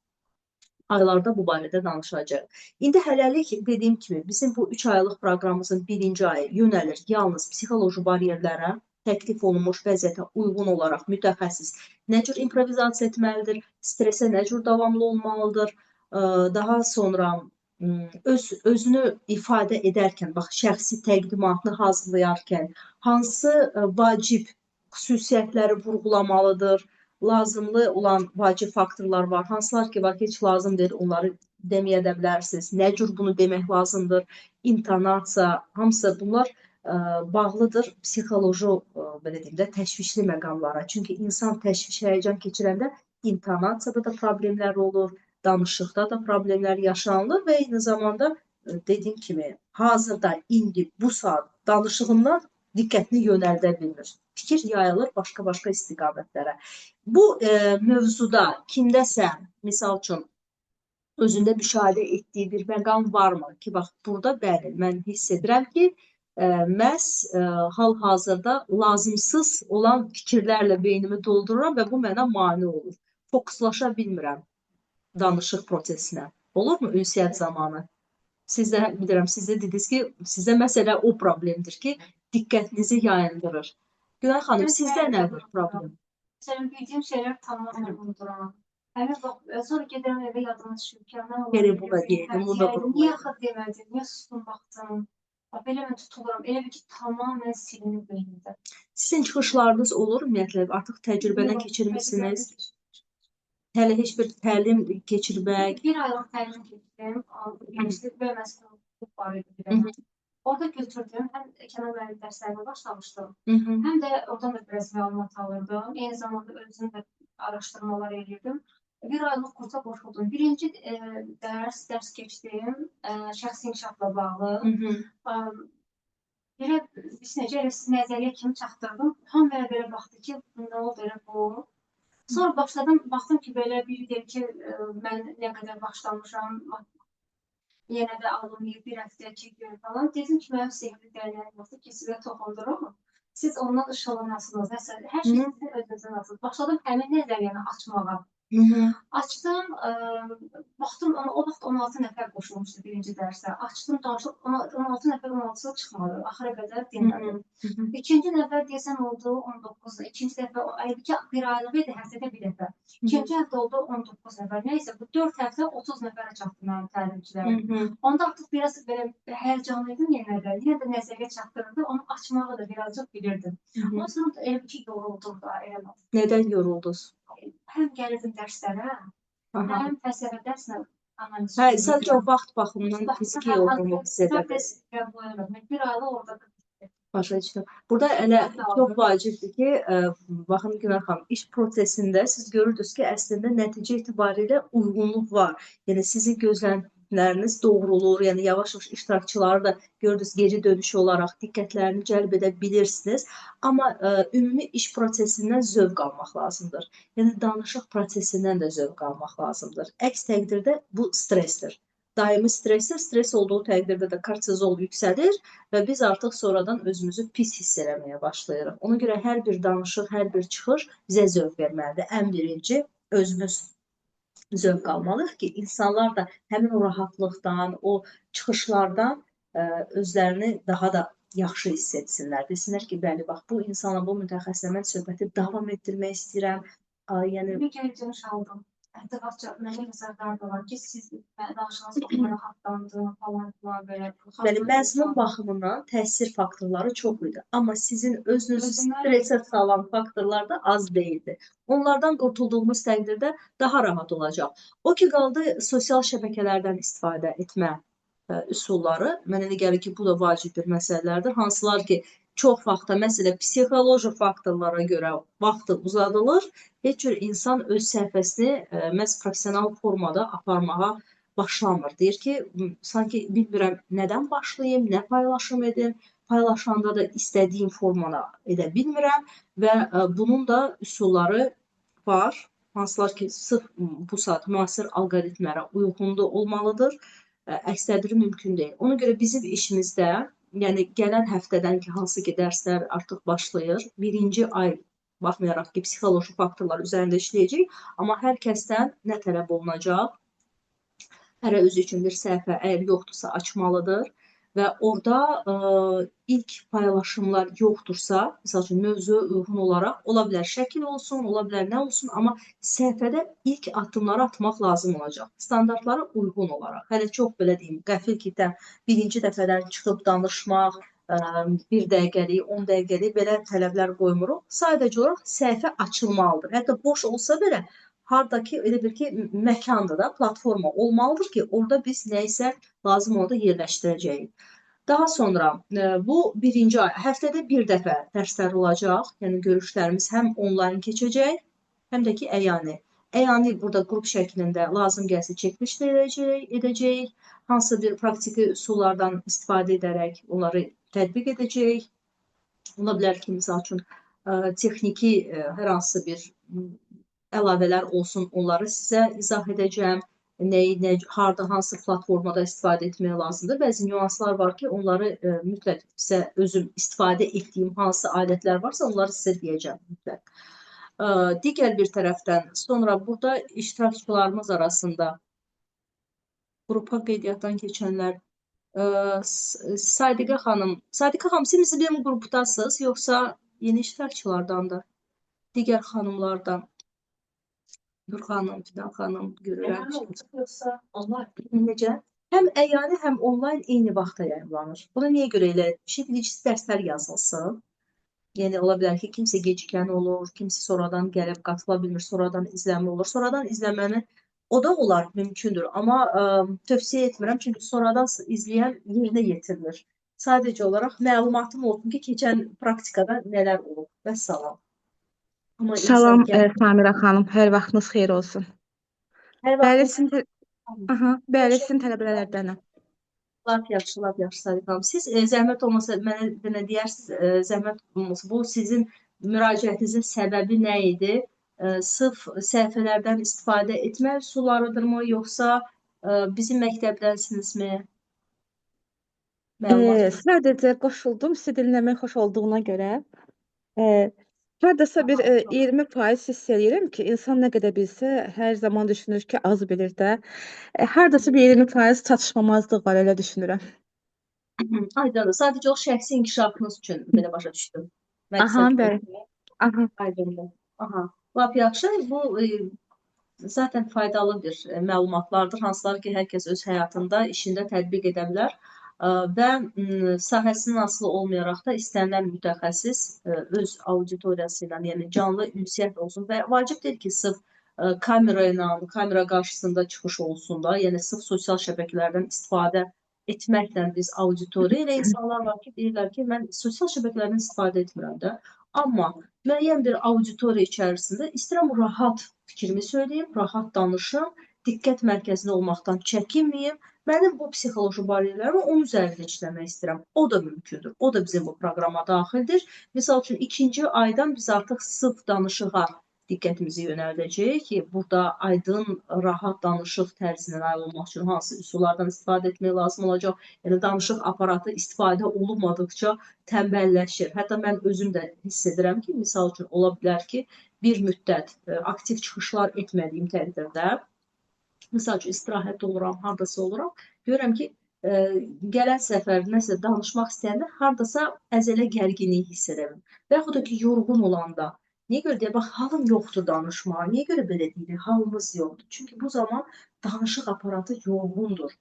aylarda bu barədə danışacaq. İndi hələlik dediyim kimi, bizim bu 3 aylıq proqramımızın birinci ayı yönəlir yalnız psixoloji bariyerlərə, təklif olunmuş vəziyyətə uyğun olaraq mütəxəssis nə cür improvizasiya etməlidir, stresə nə cür davamlı olmalıdır, daha sonra özünü ifadə edərkən, bax, şəxsi təqdimatını hazırlayarkən hansı vacib xüsusiyyətləri vurğulamalıdır, lazımlı olan vacib faktorlar var, hansılar ki, var, heç lazım deyil, onları deməyə də bilərsiniz. Nə cür bunu demək lazımdır, intonasiya, hamısı bunlar bağlıdır psixoloji, belə deyim də, təşvişli məqamlara. Çünki insan təşviş, həyəcan keçirəndə intonasiyada da problemlər olur, danışıqda da problemlər yaşanılır və eyni zamanda dediyim kimi, hazırda, indi, bu saat danışığından diqqətini yönəldə bilmir. Fikir yayılır başqa-başqa istiqamətlərə. Bu mövzuda kimdəsə, misal üçün, özündə müşahidə etdiyi bir məqam varmı ki, bax, burada bəli, mən hiss edirəm ki, məhz hal-hazırda lazımsız olan fikirlərlə beynimi doldururam və bu mənə mane olur. Fokuslaşa bilmirəm danışıq prosesinə. Olurmu ünsiyyət zamanı? Siz də, bilirəm, siz də dediniz ki, sizə məsələ o problemdir ki, diqqətinizi yayındırır. Günay xanım, sizdə nədir problem? Mesela bildiğim şeyler tamamen unutturamam. Həmin vaxt sonra gedirəm evə yadıma düşür ki, mən Geri onlara buna deyirdim, bunu da niyə vurmayayım. axı demədim, niyə susdum baxdım. Belə mən tutuluram. Elə bir ki, tamamilə silinir beynimdə. Sizin çıxışlarınız olur ümumiyyətlə? Artıq təcrübədən keçirmişsiniz. Hələ heç bir təlim keçirmək. Bir aylıq təlim keçdim. Gençlik bölməsi var idi bir Hı hı. dənə. Orada götürdüm. Həm Kənan müəllim dərslərinə başlamışdım. Hı hı. Həm də oradan da biraz məlumat alırdım. Eyni zamanda özüm də araşdırmalar edirdim. Bir aylıq kursa qoşuldum. Birinci dərs keçdim. Şəxsi inkişafla bağlı. Hı hı. Belə biz necə nəzəriyyə kimi çatdırdım. Hamıya belə baxdı ki, nə oldu elə bu. Sonra başladım, baxdım ki, belə biri deyir ki, mən nə qədər başlamışam, yenə də alınmayıb bir həftə, 2 gün falan. Dedim ki, mənim sehirli dəyənəyim yoxdur ki, sizə toxundurum. Siz ondan işıqlanasınız, nəsə, hər şey sizin özünüzdən asılır. Başladım həmin nəzəriyyəni açmağa. Açdım, baxdım, o vaxt 16 nəfər qoşulmuşdu birinci dərsə. Açdım, danışdım, 16 nəfər 16-sı çıxmadı, axıra qədər dinlədim. İkinci nəfər deyəsən oldu 19, ikinci dəfə, ki, bir aylıq idi, həftədə bir dəfə. İkinci həftə oldu 19 nəfər. Nəysə, bu 4 həftə 30 nəfərə çatdı mənim təlimçilərim. Onda artıq biraz belə həyəcanlı idim yenə də nəzəriyyə çatdırırdı, onu açmağı da birazcıq bilirdim. Ondan sonra elə bir ki, yoruldum da, elə. Nədən yoruldunuz? Həm gəlirdim dərslərə, həm fəlsəfə dərslə analiz Hə, sadəcə o vaxt baxımından fiziki yorğunluq hiss edirdim. Bir aylıq orada Başa düşdüm. Burada elə çox vacibdir ki, baxın Günər xanım, iş prosesində siz görürdünüz ki, əslində nəticə etibarilə uyğunluq var. Yəni sizin gözləntiləriniz doğrulur. Yəni yavaş-yavaş iştirakçıları da gördünüz geri dönüşü olaraq diqqətlərini cəlb edə bilirsiniz. Amma ümumi iş prosesindən zövq almaq lazımdır. Yəni danışıq prosesindən də zövq almaq lazımdır. Əks təqdirdə bu stressdir. Daimi stressdir. Stress olduğu təqdirdə də kortizol yüksəlir və biz artıq sonradan özümüzü pis hiss eləməyə başlayırıq. Ona görə hər bir danışıq, hər bir çıxış bizə zövq verməlidir. Ən birinci özümüz zövq almalıyıq ki, insanlar da həmin o rahatlıqdan, o çıxışlardan özlərini daha da yaxşı hiss etsinlər. Desinlər ki, bəli, bax, bu insana, bu mütəxəssislə mən söhbəti davam etdirmək istəyirəm. Yəni bir geri aldım. Hətta mənə məsələlər də var ki, siz danışığınız çox rahatlandı falan belə. Bəli, məzmun baxımından təsir faktorları çox idi. Amma sizin özünüzü stressə salan faktorlar da az deyildi. Onlardan qurtulduğumuz təqdirdə daha rahat olacaq. O ki, qaldı sosial şəbəkələrdən istifadə etmə üsulları. Mənə elə gəlir ki, bu da vacib bir məsələlərdir. Hansılar ki, çox vaxtda, məsələn, psixoloji faktorlara görə vaxtı uzadılır. Heç cür insan öz səhifəsini məhz professional formada aparmağa başlamır. Deyir ki, sanki bilmirəm nədən başlayım, nə paylaşım edim. Paylaşanda da istədiyim formada edə bilmirəm və bunun da üsulları var. Hansılar ki, sırf bu saat müasir alqoritmlərə uyğunlu olmalıdır. Əks təqdiri mümkün deyil. Ona görə bizim işimizdə, yəni gələn həftədən ki, hansı ki dərslər artıq başlayır, birinci ay baxmayaraq ki, psixoloji faktorlar üzərində işləyəcək, amma hər kəsdən nə tələb olunacaq? Hərə özü üçün bir səhifə əgər yoxdursa açmalıdır və orada ilk paylaşımlar yoxdursa, misal üçün mövzuya uyğun olaraq, ola bilər şəkil olsun, ola bilər nə olsun, amma səhifədə ilk addımları atmaq lazım olacaq. Standartlara uyğun olaraq. Hələ çox belə deyim, qəfil ki, birinci dəfədən çıxıb danışmaq, 1 dəqiqəlik, 10 dəqiqəlik belə tələblər qoymuruq. Sadəcə olaraq səhifə açılmalıdır. Hətta boş olsa belə, hardakı elə bir ki, məkandır da, platforma olmalıdır ki, orada biz nə isə lazım olanda yerləşdirəcəyik. Daha sonra bu birinci ay, həftədə bir dəfə dərslər olacaq, yəni görüşlərimiz həm onlayn keçəcək, həm də ki, əyani. Əyani burada qrup şəklində lazım gəlsə çəkiliş edəcəyik, hansı bir praktiki üsullardan istifadə edərək onları tətbiq edəcəyik. Ola bilər ki, misal üçün, texniki hər hansı bir əlavələr olsun, onları sizə izah edəcəm. Harda, hansı platformada istifadə etmək lazımdır. Bəzi nüanslar var ki, onları mütləq sizə özüm istifadə etdiyim hansı alətlər varsa, onları sizə deyəcəm mütləq. Digər bir tərəfdən, sonra burada iştirakçılarımız arasında qrupa qeydiyyatdan keçənlər, Sadiqə xanım, siz bizim qrupdasınız, yoxsa yeni iştirakçılardan da, digər xanımlardan? Nur xanım, Fidan xanım görürəm Yəni ki, olacaq yoxsa onlar necə? Həm əyani, həm onlayn eyni vaxtda yayımlanır. Buna niyə görə elə etmişik? Dedik, dərslər yazılsın. Yəni ola bilər ki, kimsə gecikən olur, kimsə sonradan gəlib qatıla bilmir, sonradan izləmə olur. Sonradan izləməni o da olar, mümkündür. Amma tövsiyə etmirəm, çünki sonradan izləyən yerinə yetirilir. Sadəcə olaraq məlumatım olsun ki, keçən praktikada nələr olub. Vəssalam. Amma insan Salam gəl, Samira xanım, hər vaxtınız xeyir olsun. hər Bəli, vaxtınız aha, bəli, yaxşı. sizin tələbələrdənəm. Lap yaxşı, lap yaxşı Sadiq xanım. Siz zəhmət olmasa mənə nə deyərsiniz? Zəhmət olmasa bu sizin müraciətinizin səbəbi nə idi? Sırf səhifələrdən istifadə etmə üsullarıdırmı, yoxsa bizim məktəbdənsinizmi? Məlumat Sadəcə qoşuldum, sizi dinləmək xoş olduğuna görə. E, Hardasa bir 20% hiss edirəm ki, insan nə qədər bilsə, hər zaman düşünür ki, az bilir də. Hardasa bir 20% çatışmamazlıq var, elə düşünürəm. aydındır. Sadəcə o şəxsi inkişafınız üçün belə başa düşdüm. Aha, Məqsəd bu. bəli. Aha. Aydındır. Aha. Lap yaxşı. Bu zaten faydalı bir məlumatlardır, hansılar ki, hər kəs öz həyatında, işində tətbiq edə bilər. Və sahəsindən asılı olmayaraq da istənilən mütəxəssis öz auditoriyası ilə, yəni canlı ünsiyyət olsun və vacib deyil ki, sırf kamera ilə, kamera qarşısında çıxış olsun da, yəni sırf sosial şəbəkələrdən istifadə etməklə biz auditoriya ilə insanlar var ki, deyirlər ki, mən sosial şəbəkələrdən istifadə etmirəm də. Amma müəyyən bir auditoriya içərisində istəyirəm rahat fikrimi söyləyim, rahat danışım, diqqət mərkəzində olmaqdan çəkinməyim. Mənim bu psixoloji bariyerlərimi onun üzərində işləmək istəyirəm. O da mümkündür. O da bizim bu proqrama daxildir. Misal üçün, ikinci aydan biz artıq sırf danışığa diqqətimizi yönəldəcəyik ki, burada aydın, rahat danışıq tərzinə nail olmaq üçün hansı üsullardan istifadə etmək lazım olacaq. Yəni, danışıq aparatı istifadə olunmadıqca tənbəlləşir. Hətta mən özüm də hiss edirəm ki, misal üçün, ola bilər ki, bir müddət aktiv çıxışlar etmədiyim təqdirdə, misal üçün, istirahət oluram, hardasa oluram, görürəm ki, gələn səfər nəsə danışmaq istəyəndə hardasa əzələ gərginlik hiss edirəm. Və yaxud da ki, yorğun olanda, niyə görə deyə, bax, halım yoxdur danışmağa, niyə görə belə deyilir, halımız yoxdur. Çünki bu zaman danışıq aparatı yorğundur.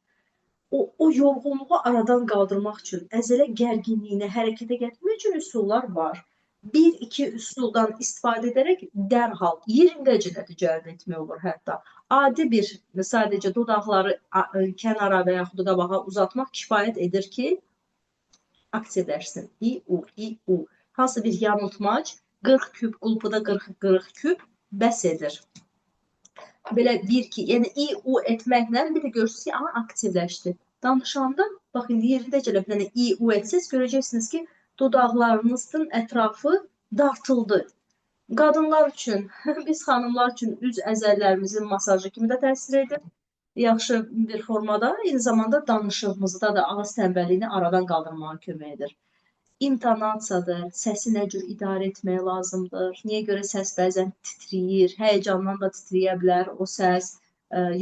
O yorğunluğu aradan qaldırmaq üçün, əzələ gərginliyini hərəkətə gətirmək üçün üsullar var. 1-2 üsuldan istifadə edərək dərhal 20 dərəcə nəticə əldə etmək olur hətta. Adi bir, sadəcə dodaqları kənara və yaxud da qabağa uzatmaq kifayət edir ki, aks edərsin. İ-u, İ-u. Hansı bir yanıltmac 40 küp, qulpuda 40 küp bəs edir. Belə bir ki, yəni İ-u etməklə bir də görürsünüz ki, aha, aktivləşdi. Danışanda, baxın, yerində gəlib, yəni İ-u etsəz, görəcəksiniz ki, dodaqlarınızın ətrafı dartıldı. Qadınlar üçün, biz xanımlar üçün üz əzəllərimizin masajı kimi də təsir edir. Yaxşı bir formada, eyni zamanda danışığımızda da ağız tənbəlliyini aradan qaldırmağa kömək edir. İntonasiyadır, səsi nə cür idarə etmək lazımdır. Niyə görə səs bəzən titriyir, həyəcandan da titriyə bilər o səs,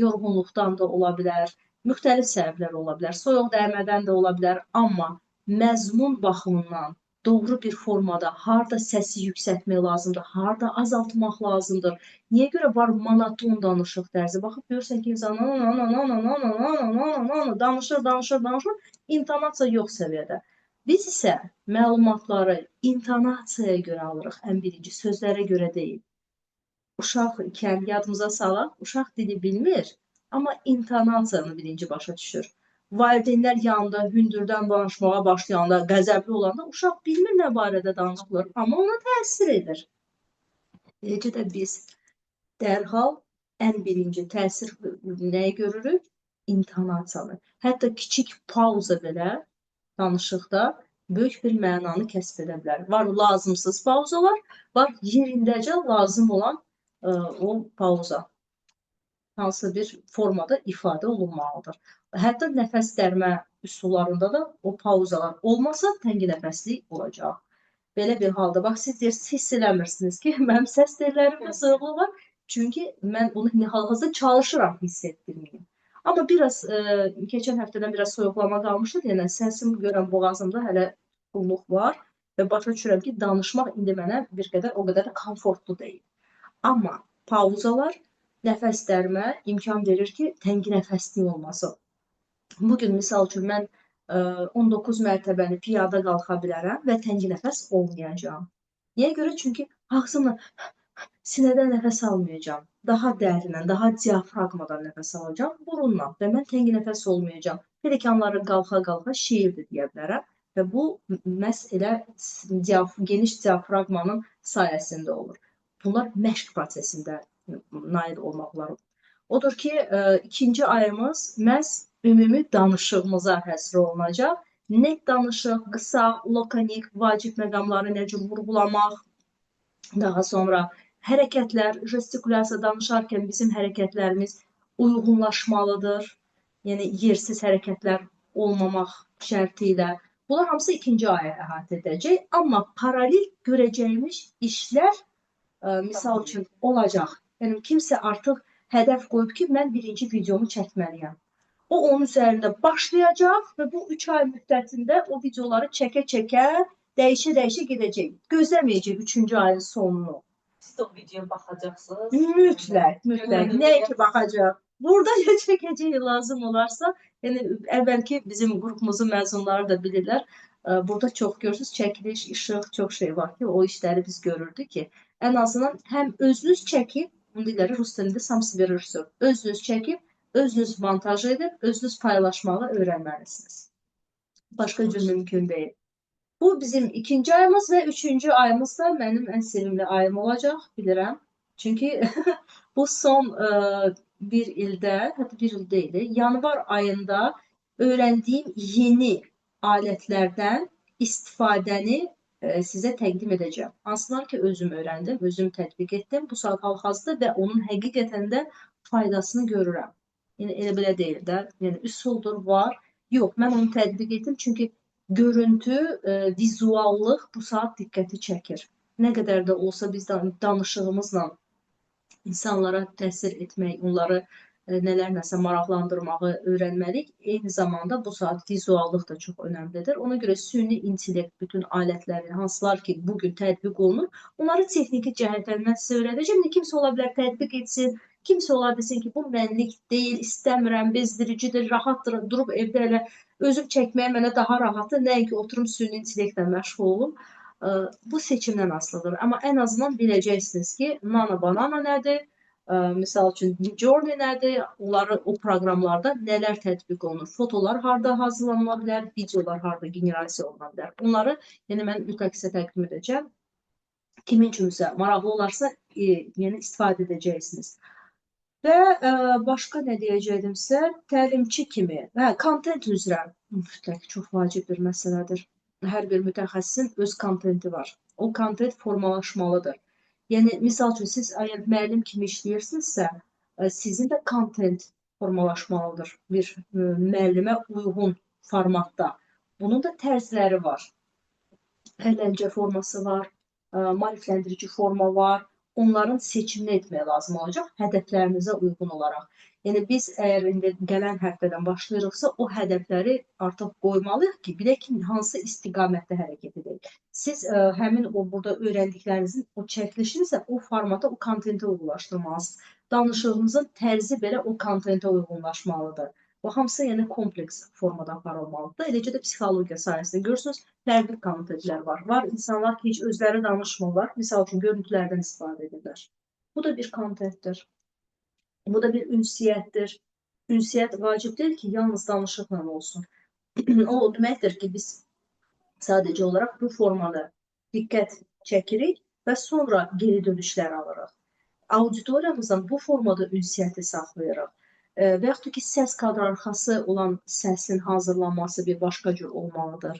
yorğunluqdan da ola bilər, müxtəlif səbəblər ola bilər, soyuq dəymədən də ola bilər, amma məzmun baxımından doğru bir formada harda səsi yüksəltmək lazımdır, harda azaltmaq lazımdır. Niyə görə var monoton danışıq tərzi? Baxıb görürsən ki, insan danışır, intonasiya yox səviyyədə. Biz isə məlumatları intonasiyaya görə alırıq, ən birinci, sözlərə görə deyil. Uşaq ikən yadımıza salaq, uşaq dili bilmir, amma intonasiyanı birinci başa düşür. Valideynlər yanında hündürdən danışmağa başlayanda, qəzəbli olanda uşaq bilmir nə barədə danışılır, amma ona təsir edir. Eləcə də biz dərhal ən birinci təsir nəyi görürük? İntonasiyanı. Hətta kiçik pauza belə danışıqda böyük bir mənanı kəsb edə bilər. Var lazımsız pauzalar, var yerindəcə lazım olan o pauza. Hansı bir formada ifadə olunmalıdır. Hətta nəfəs dərmə üsullarında da o pauzalar olmasa təngi nəfəslik olacaq. Belə bir halda, bax, siz deyirsiniz, hiss eləmirsiniz ki, mənim səs tellərimdə soyuqluq var. Çünki mən bunu hal-hazırda çalışıram hiss etdirməyim. Amma biraz, keçən həftədən biraz soyuqlama qalmışdı, yəni səsim görən boğazımda hələ qulluq var və başa düşürəm ki, danışmaq indi mənə bir qədər, o qədər də komfortlu deyil. Amma pauzalar nəfəs dərmə imkan verir ki, təngi nəfəslik olmasın. Bugün misal üçün mən 19 mərtəbəni piyada qalxa bilərəm və təngi nəfəs olmayacağam. Niyə görə? Çünki ağzımla sinədən nəfəs almayacağam. Daha dərindən, daha diafraqmadan nəfəs alacağam, burunla və mən təngi nəfəs olmayacağam. Pelikanları qalxa-qalxa şiir də deyə bilərəm və bu məhz elə geniş diafraqmanın sayəsində olur. Bunlar məşq prosesində nail olmaqları. Odur ki, ikinci ayımız məhz ümumi danışığımıza həsr olunacaq. Net danışıq, qısa, lakonik, vacib məqamları necə vurğulamaq, daha sonra hərəkətlər, gestikulyasiya danışarkən bizim hərəkətlərimiz uyğunlaşmalıdır. Yəni yersiz hərəkətlər olmamaq şərti ilə. Bunlar hamısı ikinci aya əhatə edəcək. Amma paralel görəcəyimiz işlər misal üçün olacaq. Yəni kimsə artıq hədəf qoyub ki, mən birinci videomu çəkməliyəm. O onun üzərində başlayacaq və bu 3 ay müddətində o videoları çəkə-çəkə, dəyişə-dəyişə gedəcək. Gözləməyəcək 3-cü ayın sonunu. Siz də o videoya baxacaqsınız. Mütləq. Nəyə ki baxacaq? Burada ya çəkəcək lazım olarsa, yəni əvvəlki bizim qrupumuzun məzunları da bilirlər. Burada çox görürsünüz, çəkiliş, işıq, çox şey var ki, o işləri biz görürdük ki, ən azından həm özünüz çəkib, bunu deyirlər, rus dilində sám себе rejissor, özünüz çəkib, özünüz montaj edib, özünüz paylaşmağı öyrənməlisiniz. Başqa cür mümkün deyil. Bu bizim ikinci ayımız və üçüncü ayımız da mənim ən sevimli ayım olacaq, bilirəm. Çünki bu son bir ildə, hətta bir il deyil, yanvar ayında öyrəndiyim yeni alətlərdən istifadəni sizə təqdim edəcəm. Hansılar ki, özüm öyrəndim, özüm tətbiq etdim bu saat hal-hazırda və onun həqiqətən də faydasını görürəm. Yəni, elə belə deyil də, yəni üsuldur, var. Yox, mən onu tətbiq etdim, çünki görüntü, vizuallıq bu saat diqqəti çəkir. Nə qədər də olsa biz danışığımızla insanlara təsir etmək, onları nələrləsə maraqlandırmağı öyrənməliyik. Eyni zamanda bu saat vizuallıq da çox önəmlidir. Ona görə süni intellekt bütün alətləri, hansılar ki, bugün tətbiq olunur, onları texniki cəhətdən mən sizə öyrədəcəm. Kimsə ola bilər tətbiq etsin, kimsə ola desin ki, bu mənlik deyil, istəmirəm, bezdiricidir, rahatdır, durub evdə elə özüm çəkməyə mənə daha rahatdır, nəinki oturum süni intellektlə məşğul olum. Bu seçimdən asılıdır. Amma ən azından biləcəksiniz ki, Nano Banana nədir? Misal üçün, Midjourney nədir? Onları o proqramlarda nələr tətbiq olunur? Fotolar harada hazırlanıla bilər? Videolar harada generasiya oluna bilər? Bunları mən mütləq sizə təqdim edəcəm. Kimin üçünsə maraqlı olarsa yəni istifadə edəcəksiniz. Və başqa nə deyəcəkdimsə, təlimçi kimi, kontent üzrə mütləq çox vacib bir məsələdir. Hər bir mütəxəssisin öz kontenti var. O kontent formalaşmalıdır. Yəni, misal üçün, siz əgər müəllim kimi işləyirsinizsə, sizin də kontent formalaşmalıdır bir müəllimə uyğun formatda. Bunun da tərzləri var. Əyləncə forması var, maarifləndirici forma var. Onların seçimini etmək lazım olacaq hədəflərinizə uyğun olaraq. Yəni, biz əgər indi gələn həftədən başlayırıqsa, o hədəfləri artıq qoymalıyıq ki, bilək ki, hansı istiqamətdə hərəkət edək. Siz həmin o burada öyrəndiklərinizin o çəkilişinizə, o formata, o kontentə uyğunlaşdırmalısınız. Danışığınızın tərzi belə o kontentə uyğunlaşmalıdır. Bu hamısı yəni kompleks formada aparılmalıdır. Eləcə də psixologiya sayəsində görürsünüz, fərqli kontentlər var. Var insanlar ki, heç özləri danışmırlar. Misal üçün, görüntülərdən istifadə edirlər. Bu da bir kontentdir. Bu da bir ünsiyyətdir. Ünsiyyət vacib deyil ki, yalnız danışıqla olsun. O deməkdir ki, biz sadəcə olaraq bu formada diqqət çəkirik və sonra geri dönüşlər alırıq. Auditoriyamızdan bu formada ünsiyyəti saxlayırıq. Və yaxud ki, səs kadr arxası olan səsin hazırlanması bir başqa cür olmalıdır.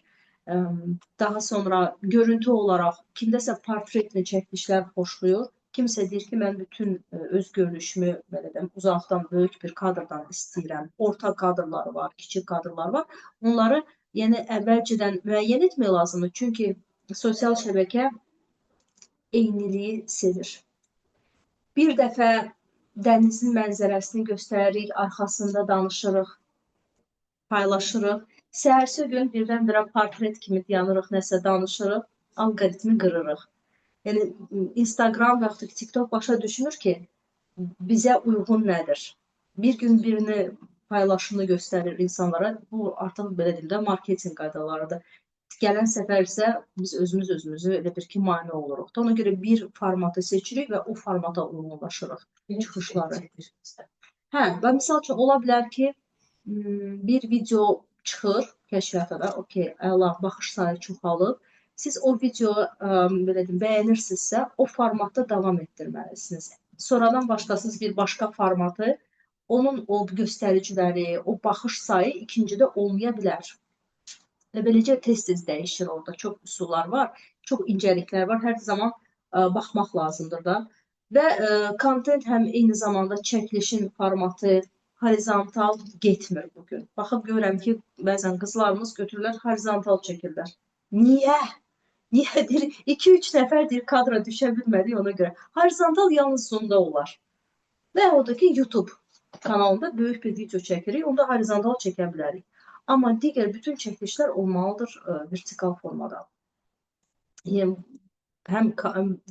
Daha sonra görüntü olaraq kimdəsə portretli çəkilişlər xoşlayır. Kimsə deyir ki, mən bütün öz görünüşümü uzaqdan böyük bir kadrdan istəyirəm. Orta kadrları var, kiçik kadrlar var. Onları əvvəlcədən müəyyən etmək lazımdır. Çünki sosial şəbəkə eyniliyi sevir. Bir dəfə dənizin mənzərəsini göstəririk, arxasında danışırıq, paylaşırıq. Səhərsi gün birdən-birə portret kimi dayanırıq, nəsə danışırıq, alqoritmi qırırıq. Yəni, Instagram və yaxud TikTok başa düşünür ki, bizə uyğun nədir? Bir gün birini paylaşımını göstərir insanlara. Bu artıq belə deyim də marketinq qaydalarıdır. Gələn səfər isə biz özümüzü elə bir ki, mane oluruq. Da ona görə bir formatı seçirik və o formata uyğunlaşırıq çıxışları. Hə, və misal üçün ola bilər ki, bir video çıxır kəşfiyyata da, okey, əla, baxış sayı çoxalıb. Siz o videoyu belə deyim, bəyənirsinizsə, o formatda davam etdirməlisiniz. Sonradan başlasınız bir başqa formatı, onun o göstəriciləri, o baxış sayı ikincidə olmaya bilər. Və beləcə tez-tez dəyişir orada. Çox üsullar var, çox incəliklər var. Hər zaman baxmaq lazımdır da. Və kontent həm eyni zamanda çəkilişin formatı horizontal getmir bugün. Baxıb görürəm ki, bəzən qızlarımız götürürlər, horizontal çəkirlər. Niyə? Niyə deyir? 2-3 nəfər deyir, kadra düşə bilmədik ona görə. Horizontal yalnız Zoom-da olar. Və o da ki, YouTube kanalında böyük bir video çəkirik, onda horizontal çəkə bilərik. Amma digər bütün çəkilişlər olmalıdır vertikal formada. Yəni, həm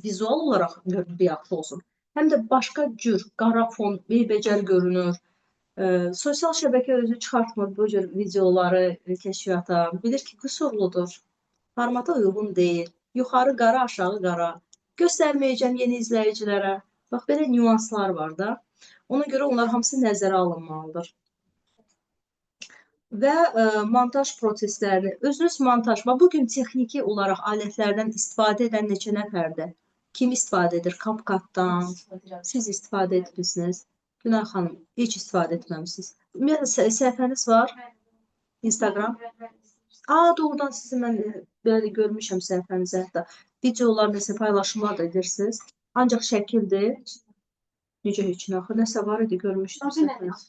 vizual olaraq bir yaxşı olsun, həm də başqa cür qara fon, beybəcər görünür. Sosial şəbəkə özü çıxartmır bu cür videoları kəşfiyyata. Bilir ki, qüsurludur, formata uyğun deyil. Yuxarı qara, aşağı qara. Göstərməyəcəm yeni izləyicilərə. Bax, belə nüanslar var da. Ona görə onlar hamısı nəzərə alınmalıdır. Və montaj proseslərini, özünüz montaj, bugün texniki olaraq alətlərdən istifadə edən neçə nəfərdir? Kim istifadə edir? CapCut'dan, siz istifadə etmişsiniz. Günay xanım, heç istifadə etməmişsiniz. Ümumiyyətlə, səhifəniz var? Instagram? Doğrudan sizi mən belə görmüşəm səhifənizə hətta. Videolar, nəsə paylaşımlar da edirsiniz. Ancaq şəkildir. Necə heç nə? Nəsə var idi, görmüşdüm səhifəniz.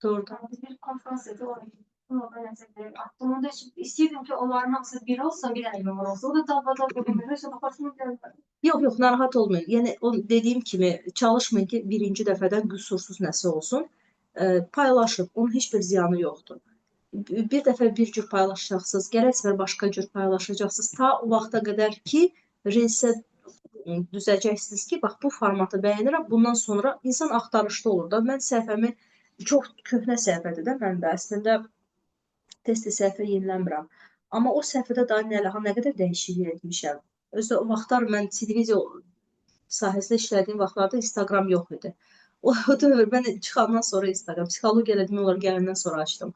Doğrudan. Bir konferans idi, orada nəzərdə attım. Onda istəyirdim ki, onların hamısı bir olsun, bir dənə memor olsun. O da dalbadal görünür. Yox, narahat olmayın. Yəni, dediyim kimi, çalışmayın ki, birinci dəfədən qüsursuz nəsə olsun. Paylaşın, onun heç bir ziyanı yoxdur. Bir dəfə bir cür paylaşacaqsınız, gələk səfər başqa cür paylaşacaqsınız. Ta o vaxta qədər ki, resə düzəcəksiniz ki, bax, bu formatı bəyənirəm, bundan sonra insan axtarışda olur da. Mən səhifəmi, çox köhnə səhifədir də mən də əslində tez-tez səhifə yeniləmirəm. Amma o səhifədə daha nə qədər dəyişiklik etmişəm. Özdə o vaxtlar mən televiziya sahəsində işlədiyim vaxtlarda Instagram yox idi. O dövr, mən çıxandan sonra Instagram, psixologiya elədim, onlar gələndən sonra açdım.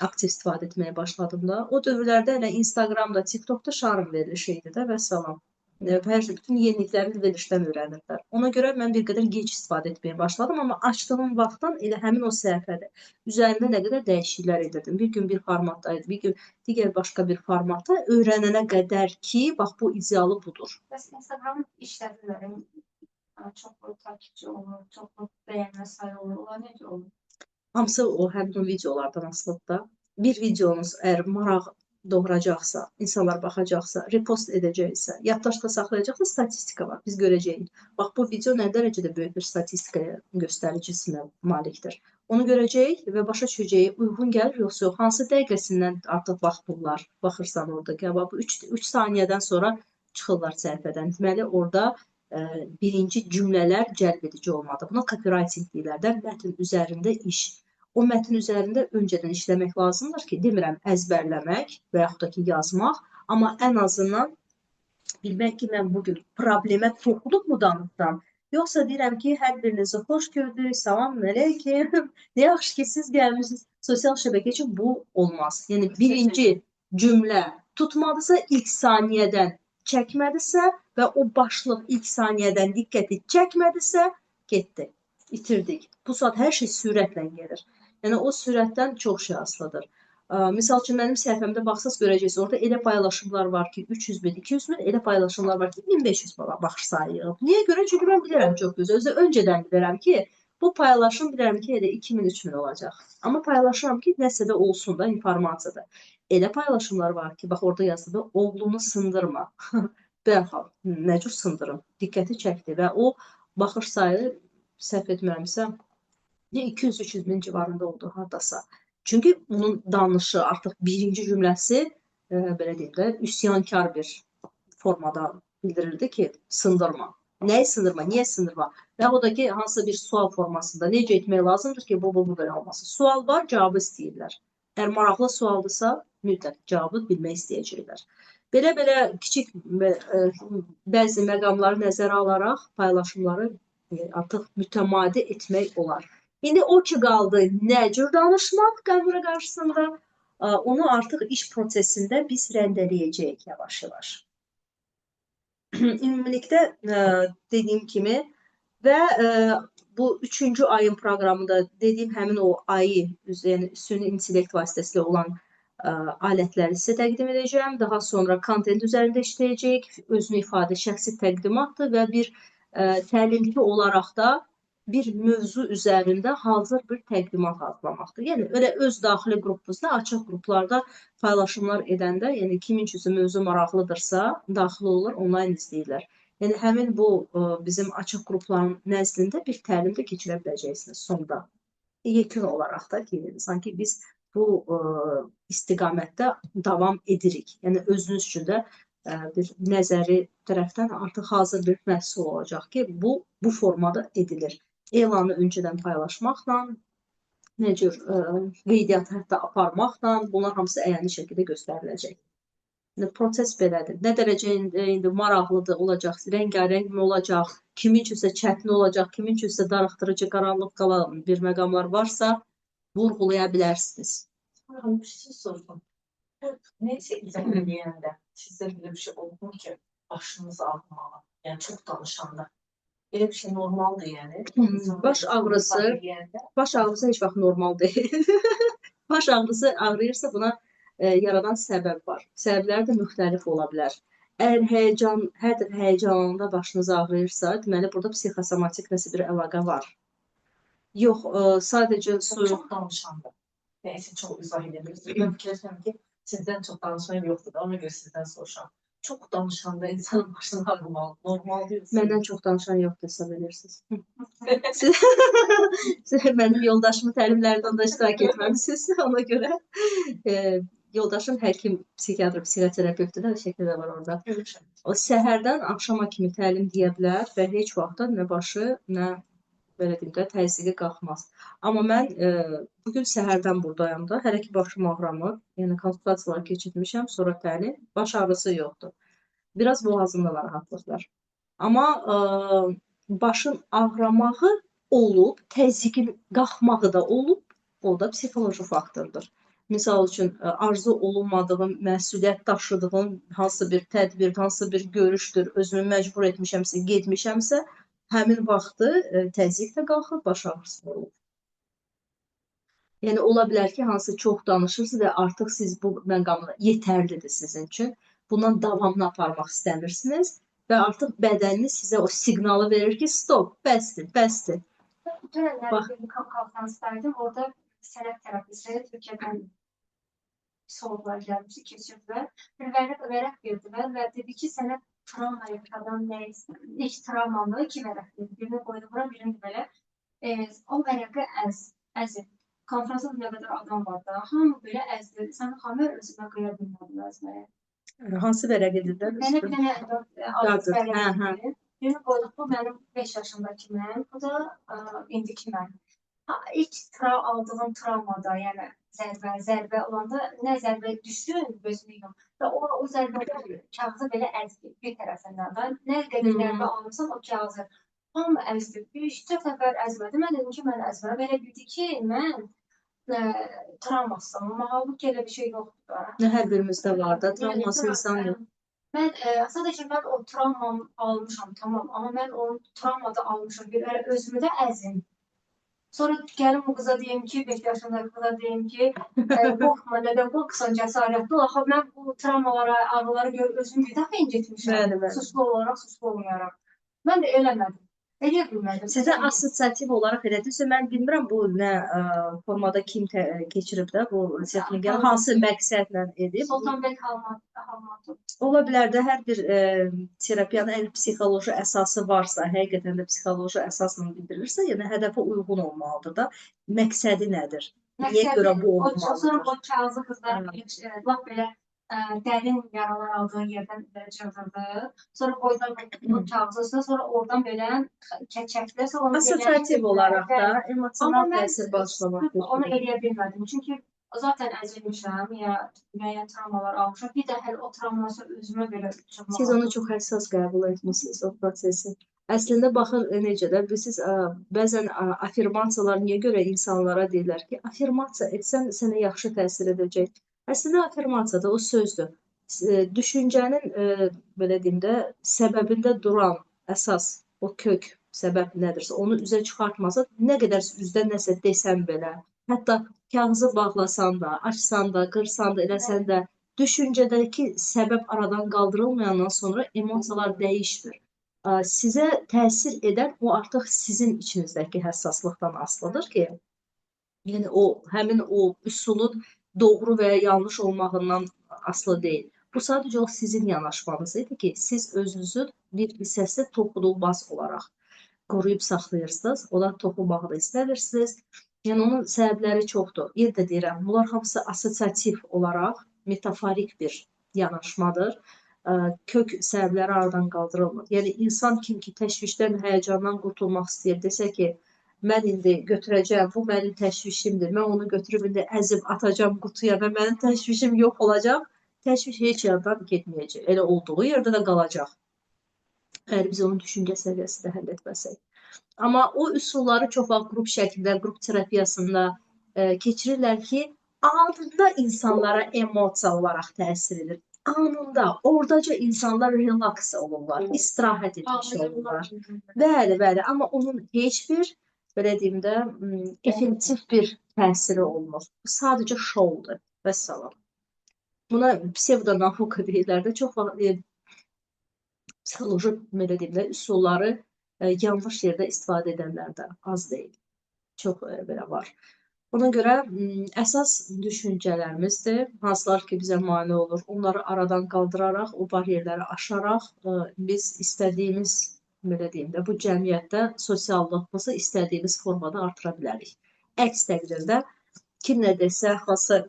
Aktiv istifadə etməyə başladım da. O dövrlərdə elə Instagramda, TikTokda şarm verilişi idi də və salam. Hər şey, bütün yeniliklərini verilişdən öyrənirlər. Ona görə mən bir qədər gec istifadə etməyə başladım, amma açdığım vaxtdan elə həmin o səhifədə üzərində nə qədər dəyişikliklər edirdim. Bir gün bir formatdaydı, bir gün digər başqa bir formatda öyrənənə qədər ki, bax, bu idealı budur. Bəs Instagram işlədiklərim çoxlu takipçi olur, çoxlu bəyənmə sayı olur, onlar necə olur? Hamısı o həmin o videolardan asılıdır da. Bir videonuz əgər maraq doğuracaqsa, insanlar baxacaqsa, repost edəcəksə, yaddaşda saxlayacaqsa, statistika var, biz görəcəyik. Bax, bu video nə dərəcədə böyük bir statistikaya göstəricisinə malikdir. Onu görəcəyik və başa düşəcəyik, uyğun gəlir, yoxsa yox, hansı dəqiqəsindən artıq baxırlar, baxırsan orada, bax, 3 saniyədən sonra çıxırlar səhifədən. Deməli, orada birinci cümlələr cəlb edici olmalıdır. Buna copywriting deyirlər də, mətn üzərində iş. O mətn üzərində öncədən işləmək lazımdır ki, demirəm əzbərləmək və yaxud da ki, yazmaq, amma ən azından bilmək ki, mən bugün problemə toxunubmu danışsam, yoxsa deyirəm ki, hər birinizi xoş gördük, salam əleykum, nə yaxşı ki, siz gəlmişsiniz. Sosial şəbəkə üçün bu olmaz. Yəni, birinci cümlə tutmadısa, ilk saniyədən çəkmədisə və o başlıq ilk saniyədən diqqəti çəkmədisə, getdi, itirdik. Bu saat hər şey sürətlə gedir. Yəni, o sürətdən çox şey asılıdır. Misal üçün, mənim səhifəmdə baxsaz görəcəksiniz, orada elə paylaşımlar var ki, 300 min, 200 min, elə paylaşımlar var ki, 1500 baxış sayı yığıb. Niyə görə? Çünki mən bilirəm çox gözəl. Özü öncədən bilirəm ki, bu paylaşım bilirəm ki, elə 2000-3000 olacaq. Amma paylaşıram ki, nəsə də olsun da, informasiyadır. Elə paylaşımlar var ki, bax, orada yazıda, oğlunu sındırma. Bərxal, nə cür sındırım? Diqqəti çəkdi və o baxış sayı, səhv etmirəmsə, 200-300 min civarında oldu hardasa. Çünki bunun danışı artıq birinci cümləsi, belə deyim də, üsyankar bir formada bildirildi ki, sındırma. Nəyi sındırma, niyə sındırma? Və o da ki, hansısa bir sual formasında necə etmək lazımdır ki, bu belə olmasın. Sual var, cavabı istəyirlər. Əgər maraqlı sualdırsa, mütləq cavabı bilmək istəyəcəklər. Belə kiçik bəzi məqamları nəzərə alaraq paylaşımları artıq mütəmadi etmək olar. İndi o ki qaldı, nə cür danışmaq kamera qarşısında, onu artıq iş prosesində biz rəndələyəcəyik yavaş-yavaş. Ümumilikdə dediyim kimi və bu 3-cü ayın proqramında dediyim həmin o ayı, yəni süni intellekt vasitəsilə olan alətləri sizə təqdim edəcəm. Daha sonra kontent üzərində işləyəcəyik. Özünü ifadə şəxsi təqdimatdır və bir təlimçi olaraq da bir mövzu üzərində hazır bir təqdimat hazırlamaqdır. Yəni elə öz daxili qrupumuzda, açıq qruplarda paylaşımlar edəndə, yəni kimin üçünsə mövzu maraqlıdırsa, daxil olur, onlayn izləyirlər. Yəni həmin bu bizim açıq qrupların nəzdində bir təlim də keçirə biləcəksiniz sonda. Yekun olaraq da ki, sanki biz bu istiqamətdə davam edirik. Yəni özünüz üçün də bir nəzəri tərəfdən artıq hazır bir məhsul olacaq ki, bu formada edilir. Elanı öncədən paylaşmaqla, nə cür qeydiyyatı hətta aparmaqla, bunlar hamısı əyani şəkildə göstəriləcək. Proses belədir. Nə dərəcədə indi maraqlıdır olacaq, rəngarəng mi olacaq, kimin üçünsə çətin olacaq, kimin üçünsə darıxdırıcı, qaranlıq qalan bir məqamlar varsa, vurğulaya bilərsiniz. Bir şey sordum. Neyse izah edəndə sizdə belə bir şey oldu ki, başınız ağrımalı, yəni çox danışanda. Elə bir şey normaldır yəni. Baş ağrısı heç vaxt normal deyil. Baş ağrısı ağrıyırsa buna yaradan səbəb var. Səbəblər də müxtəlif ola bilər. Əgər hər bir həyəcanında başınız ağrıyırsa, deməli burada psixosomatik nəsə bir əlaqə var. Yox, sadəcə Çox danışanda. Neyse çox izah edebilirsiniz. Ben fikirləşirəm ki, sizdən çox danışmayım yoxdur da, ona göre sizdən soruşam. Çok danışanda insanın başını ağrımalı, normal diyorsunuz. Məndən çox danışan yoxdur, hesab edirsiniz. Siz mənim yoldaşımın təlimlərindən də iştirak etməlisiniz, ona görə yoldaşım həkim, psixiatr, psixoterapevtdir də, şəkildə var orada. O səhərdən axşama kimi təlim deyə bilər və heç vaxtda nə başı, nə belə deyim də, təzyiqi qalxmaz. Amma mən bugün səhərdən buradayım da, hələ ki başım ağrımır, yəni konsultasiyalar keçirmişəm, sonra təlim, baş ağrısı yoxdur. Biraz boğazımda narahatlıq var. Amma başın ağrımağı olub, təzyiqin qalxmağı da olub, o da psixoloji faktordur. Misal üçün, arzu olunmadığım, məsuliyyət daşıdığım hansısa bir tədbir, hansısa bir görüşdür, özümü məcbur etmişəmsə, getmişəmsə, həmin vaxtı təzyiq də qalxıb, baş ağrısı olur. Yəni, ola bilər ki, hansı çox danışırsınız və artıq siz bu məqamda yetərlidir sizin üçün. Bundan davamını aparmaq istəmirsiniz və artıq bədəniniz sizə o siqnalı verir ki, stop, bəsdir, bəsdir. Dünənlər bir konferansdaydım, orada sənət terapisi Türkiyədən psixologlar gəlmişdi, keçirdilər. Bir vərəq verdilər və dedi ki, sənət travma yaşadan ilk travmanı 2 vərəq dedi. Birini qoydu bura, birini belə. O vərəqi əzib. Konferansda nə qədər adam var da, hamı belə əzdir. Sən xanlar özünə qıya bilmədin əzməyə. Hansı vərəq edirlər? Mənə bir dənə adres vərəq edirlər. Birini qoyduq, bu mənim 5 yaşındakı mən, bu da indiki mən. İlk aldığım travmada, yəni zərbə olanda nə zərbə düşdü, gözümü yox. Və o zərbə kağızı belə əzdi bir tərəfindən da. Nə qədər zərbə alırsan, o kağızı hamı əzdi. Bir 3-4 nəfər əzmədi. Mən dedim ki, mən əzmərəm. Belə bildi ki, mən travmasam, amma halbuki elə bir şey yoxdur da. Hər birimizdə var da, travması insan yox. Mən sadəcə mən o travmamı almışam, tamam, amma mən o travmada almışam, özümü də əzim. Sonra gəlim o qıza deyim ki, 5 yaşındakı qıza deyim ki, qorxma, nədən qorxsan, cəsarətli ol. Axı mən bu travmalara, ağrıları görüb özümü bir dəfə incitmişəm, suslu olaraq, suslu olmayaraq. Mən də eləmədim. Eləyə bilmədim. Sizə asosiativ olaraq elədirsə, mən bilmirəm bu nə formada kim keçirib də bu texnika, hansı məqsədlə edib. Sultanbək Halmatov. Ola bilər də hər bir terapiyanın psixoloji əsası varsa, həqiqətən də psixoloji əsasla bildirilirsə, yəni hədəfə uyğun olmalıdır da. Məqsədi nədir? Niyə görə bu olmalıdır? Sonra o kağızı qızlar lap belə dərin yaralar aldığı yerdən cırıldı. Sonra boydan bu kağızı, sonra oradan belə çəkdilər, sonra onu Asosiativ olaraq da Amma emosional mən təsir bağışlamaq sırf onu mümkündür. eləyə bilmədim. Çünki zaten əzilmişəm, ya müəyyən travmalar almışam. Bir də hələ o travması özümə belə çıxmaq. Siz onu çox həssas qəbul etmisiniz, o prosesi. Əslində baxın necə də siz bəzən afirmasiyalar niyə görə insanlara deyirlər ki, afirmasiya etsən sənə yaxşı təsir edəcək. Əslində afirmasiya da o sözdür. Düşüncənin belə deyim də səbəbində duran əsas o kök səbəb nədirsə, onu üzə çıxartmasa, nə qədər üzdə nəsə desən belə, hətta kağızı bağlasan da, açsan da, qırsan da, eləsən də, düşüncədəki səbəb aradan qaldırılmayandan sonra emosiyalar dəyişmir. Sizə təsir edən o artıq sizin içinizdəki həssaslıqdan asılıdır ki, yəni həmin o üsulun doğru və ya yanlış olmağından asılı deyil. Bu sadəcə o sizin yanaşmanız idi ki, siz özünüzün bir hissəsi toxunulmaz olaraq qoruyub saxlayırsınız, ona toxunmağı da istəmirsiniz. Yəni onun səbəbləri çoxdur. Yenə də deyirəm, bunlar hamısı asosiativ olaraq metaforik bir yanaşmadır. Kök səbəbləri aradan qaldırılmır. Yəni insan kim ki təşvişdən, həyəcandan qurtulmaq istəyir, desə ki, mən indi götürəcəm, bu mənim təşvişimdir, mən onu götürüb indi əzib atacam qutuya və mənim təşvişim yox olacaq, təşviş heç yerdən getməyəcək. Elə olduğu yerdə də qalacaq. Əgər biz onun düşüncə səviyyəsində həll etməsək. Amma o üsulları çox vaxt qrup şəklində, qrup terapiyasında keçirirlər ki, anında insanlara emosiya olaraq təsir edir. Anında, oradaca insanlar relaks olurlar, istirahət etmiş olurlar. Bəli, bəli, amma onun heç bir, belə deyim də, effektiv bir təsiri olmur. Sadəcə şovdur, vəssalam. Buna psevdonauka deyirlər də, çox vaxt psixoloji, belə deyim də, üsulları yanlış yerdə istifadə edənlər də az deyil. Çox belə var. Ona görə əsas düşüncələrimizdir, hansılar ki, bizə mane olur. Onları aradan qaldıraraq, o bariyerləri aşaraq biz istədiyimiz, belə deyim də, bu cəmiyyətdə sosiallığımızı istədiyimiz formada artıra bilərik. Əks təqdirdə kim nə desə, hansı